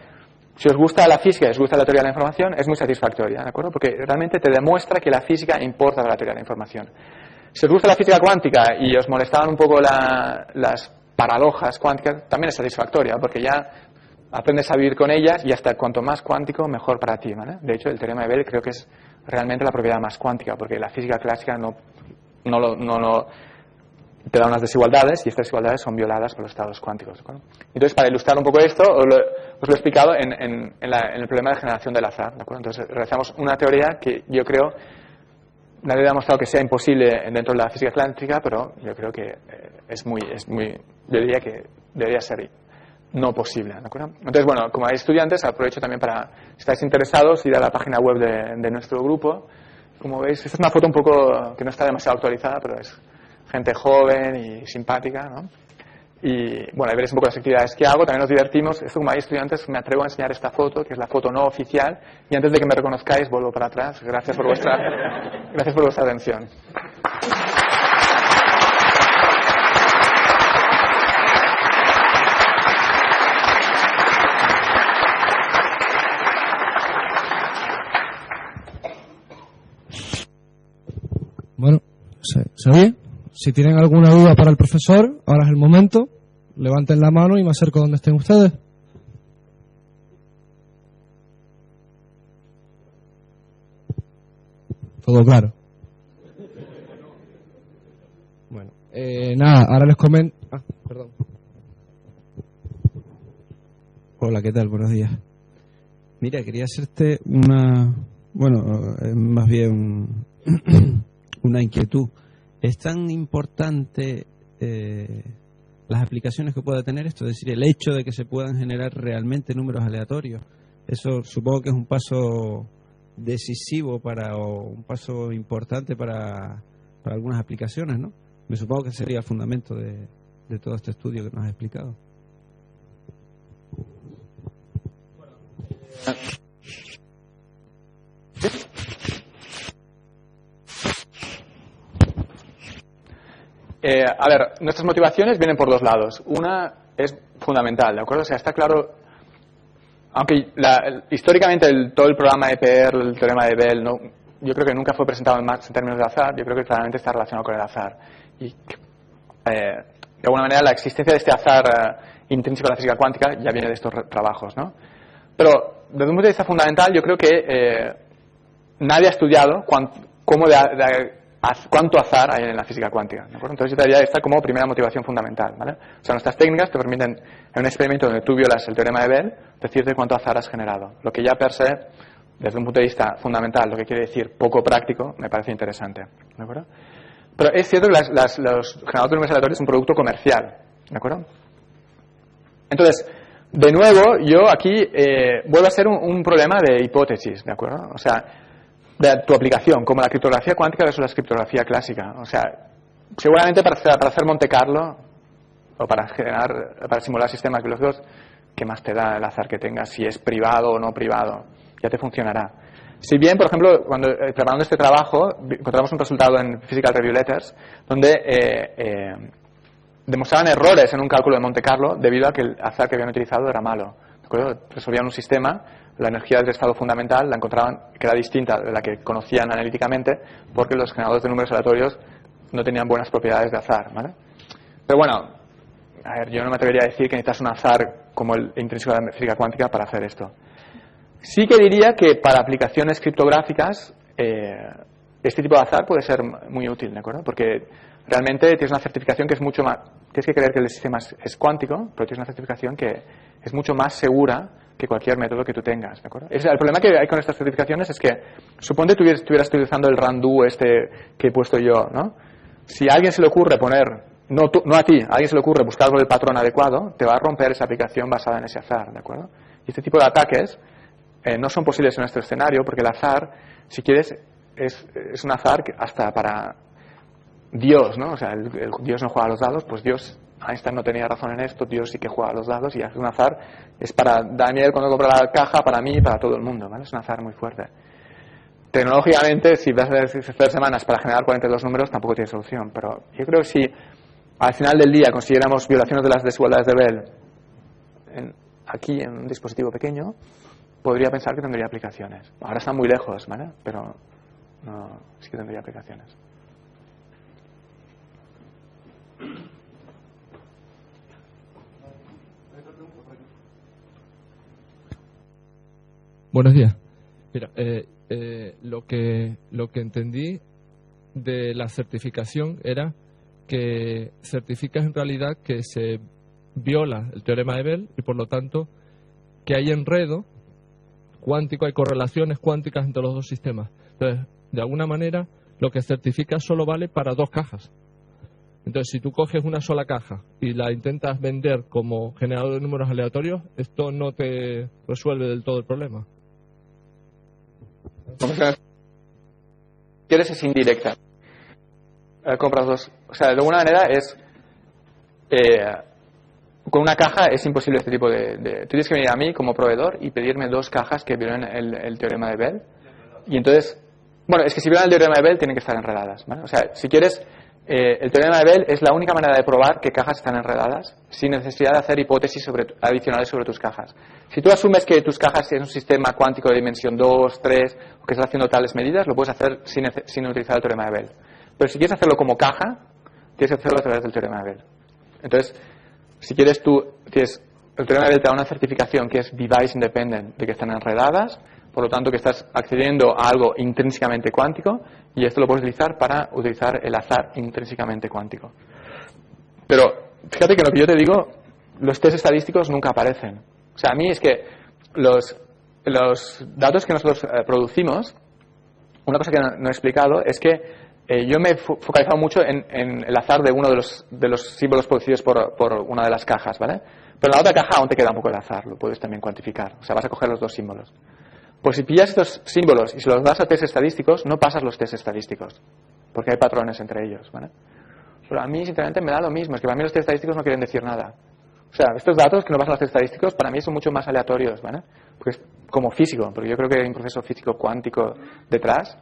si os gusta la física y os gusta la teoría de la información, es muy satisfactoria, ¿de acuerdo? Porque realmente te demuestra que la física importa para la teoría de la información. Si os gusta la física cuántica y os molestaban un poco las paradojas cuánticas, también es satisfactoria, porque ya aprendes a vivir con ellas y hasta cuanto más cuántico, mejor para ti, ¿vale? De hecho, el teorema de Bell creo que es realmente la propiedad más cuántica, porque la física clásica no te da unas desigualdades y estas desigualdades son violadas por los estados cuánticos, ¿de acuerdo? Entonces, para ilustrar un poco esto, os lo he explicado en el problema de generación del azar, ¿de acuerdo? Entonces, realizamos una teoría que yo creo, nadie ha demostrado que sea imposible dentro de la física cuántica, pero yo creo que yo diría que debería ser no posible, ¿de acuerdo? Entonces, bueno, como hay estudiantes, aprovecho también para, si estáis interesados, ir a la página web de nuestro grupo. Como veis, esta es una foto un poco que no está demasiado actualizada, pero es gente joven y simpática, ¿no? Y bueno, ahí veréis un poco las actividades que hago, también nos divertimos. Esto, como hay estudiantes, me atrevo a enseñar esta foto, que es la foto no oficial, y antes de que me reconozcáis, vuelvo para atrás. Gracias por vuestra atención. ¿Se oye? Si tienen alguna duda para el profesor, ahora es el momento. Levanten la mano y me acerco donde estén ustedes. Todo claro. Bueno, nada, ahora les comento. Perdón. Hola, ¿qué tal? Buenos días. Mira, quería hacerte más bien una inquietud. ¿Es tan importante las aplicaciones que pueda tener esto? Es decir, el hecho de que se puedan generar realmente números aleatorios. Eso supongo que es un paso decisivo o un paso importante para algunas aplicaciones, ¿no? Me supongo que sería el fundamento de todo este estudio que nos has explicado. A ver, nuestras motivaciones vienen por dos lados. Una es fundamental, ¿de acuerdo? O sea, está claro, aunque históricamente todo el programa EPR, el teorema de Bell, no, yo creo que nunca fue presentado en Marx en términos de azar. Yo creo que claramente está relacionado con el azar. Y de alguna manera la existencia de este azar intrínseco a la física cuántica ya viene de estos trabajos, ¿no? Pero desde un punto de vista fundamental, yo creo que nadie ha estudiado cuánto azar hay en la física cuántica, ¿de acuerdo? Entonces yo te daría esta como primera motivación fundamental, ¿vale? O sea, nuestras técnicas te permiten, en un experimento donde tú violas el teorema de Bell, decirte cuánto azar has generado. Lo que ya per se, desde un punto de vista fundamental, lo que quiere decir poco práctico, me parece interesante, ¿de acuerdo? Pero es cierto que los generadores de números aleatorios son un producto comercial, ¿de acuerdo? Entonces, de nuevo, yo aquí vuelvo a ser un problema de hipótesis, ¿de acuerdo? O sea, de tu aplicación, como la criptografía cuántica versus la criptografía clásica. O sea, seguramente para hacer Monte Carlo o para simular sistemas biológicos, ¿qué más te da el azar que tengas? Si es privado o no privado, ya te funcionará. Si bien, por ejemplo, cuando preparando este trabajo, encontramos un resultado en Physical Review Letters donde demostraban errores en un cálculo de Monte Carlo debido a que el azar que habían utilizado era malo. ¿De acuerdo? Resolvían un sistema, la energía del estado fundamental la encontraban que era distinta de la que conocían analíticamente porque los generadores de números aleatorios no tenían buenas propiedades de azar, ¿vale? Pero bueno, a ver, yo no me atrevería a decir que necesitas un azar como el intrínseco de la física cuántica para hacer esto. Sí que diría que para aplicaciones criptográficas este tipo de azar puede ser muy útil, ¿de acuerdo? Porque realmente tienes una certificación que es mucho más... Tienes que creer que el sistema es cuántico, pero tienes una certificación que es mucho más segura que cualquier método que tú tengas, ¿de acuerdo? El problema que hay con estas certificaciones es que, suponte que estuvieras utilizando el randu que he puesto yo, ¿no? Si a alguien se le ocurre poner, no a ti, a alguien se le ocurre buscar algo del patrón adecuado, te va a romper esa aplicación basada en ese azar, ¿de acuerdo? Y este tipo de ataques no son posibles en nuestro escenario porque el azar, si quieres, es un azar que hasta para Dios, ¿no? O sea, el Dios no juega a los dados, pues Dios, Einstein no tenía razón en esto, Dios sí que juega a los dados y hace un azar, es para Daniel cuando compra la caja, para mí y para todo el mundo, ¿vale? Es un azar muy fuerte. Tecnológicamente, si vas a hacer semanas para generar 42 números, tampoco tiene solución, pero yo creo que si al final del día consiguiéramos violaciones de las desigualdades de Bell aquí en un dispositivo pequeño, podría pensar que tendría aplicaciones. Ahora están muy lejos, ¿vale? Pero no, sí que tendría aplicaciones. Buenos días. Mira, lo que entendí de la certificación era que certificas en realidad que se viola el teorema de Bell y por lo tanto que hay enredo cuántico, hay correlaciones cuánticas entre los dos sistemas. Entonces, de alguna manera, lo que certificas solo vale para dos cajas. Entonces, si tú coges una sola caja y la intentas vender como generador de números aleatorios, esto no te resuelve del todo el problema. Quieres es indirecta. Compras dos. O sea, de alguna manera es... con una caja es imposible este tipo de... Tú tienes que venir a mí como proveedor y pedirme dos cajas que violen el teorema de Bell. Y entonces... Bueno, es que si violan el teorema de Bell tienen que estar enredadas, ¿vale? O sea, si quieres... el teorema de Bell es la única manera de probar que cajas están enredadas sin necesidad de hacer hipótesis adicionales sobre tus cajas. Si tú asumes que tus cajas es un sistema cuántico de dimensión 2, 3 o que estás haciendo tales medidas, lo puedes hacer sin utilizar el teorema de Bell. Pero si quieres hacerlo como caja, tienes que hacerlo a través del teorema de Bell. Entonces, si quieres tú, el teorema de Bell te da una certificación que es device independent, de que están enredadas, por lo tanto que estás accediendo a algo intrínsecamente cuántico, y esto lo puedes utilizar para utilizar el azar intrínsecamente cuántico. Pero fíjate que lo que yo te digo, los test estadísticos nunca aparecen. O sea, a mí es que los datos que nosotros producimos, una cosa que no he explicado es que yo me he focalizado mucho en el azar de uno de los símbolos producidos por una de las cajas, ¿vale? Pero en la otra caja aún te queda un poco de azar, lo puedes también cuantificar. O sea, vas a coger los dos símbolos. Pues si pillas estos símbolos y se los das a test estadísticos, no pasas los test estadísticos, porque hay patrones entre ellos, ¿vale? Pero a mí, sinceramente, me da lo mismo. Es que para mí los test estadísticos no quieren decir nada. O sea, estos datos que no pasan los test estadísticos, para mí son mucho más aleatorios, ¿vale? Pues como físico, porque yo creo que hay un proceso físico cuántico detrás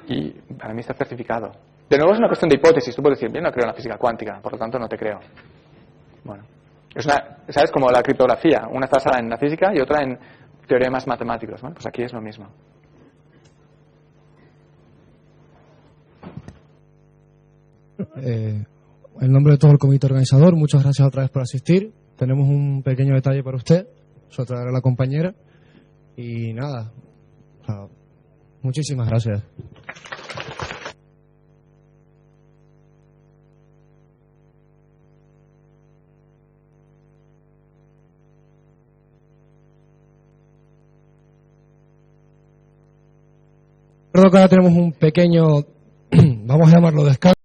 y para mí está certificado. De nuevo es una cuestión de hipótesis. Tú puedes decir, yo no creo en la física cuántica, por lo tanto no te creo. Bueno, es ¿sabes? Como la criptografía. Una está basada en la física y otra en teoremas matemáticos, ¿no? Pues aquí es lo mismo. En nombre de todo el comité organizador, muchas gracias otra vez por asistir. Tenemos un pequeño detalle para usted, se lo traerá la compañera. Y nada, muchísimas gracias. Recuerdo que ahora tenemos un pequeño, vamos a llamarlo descanso.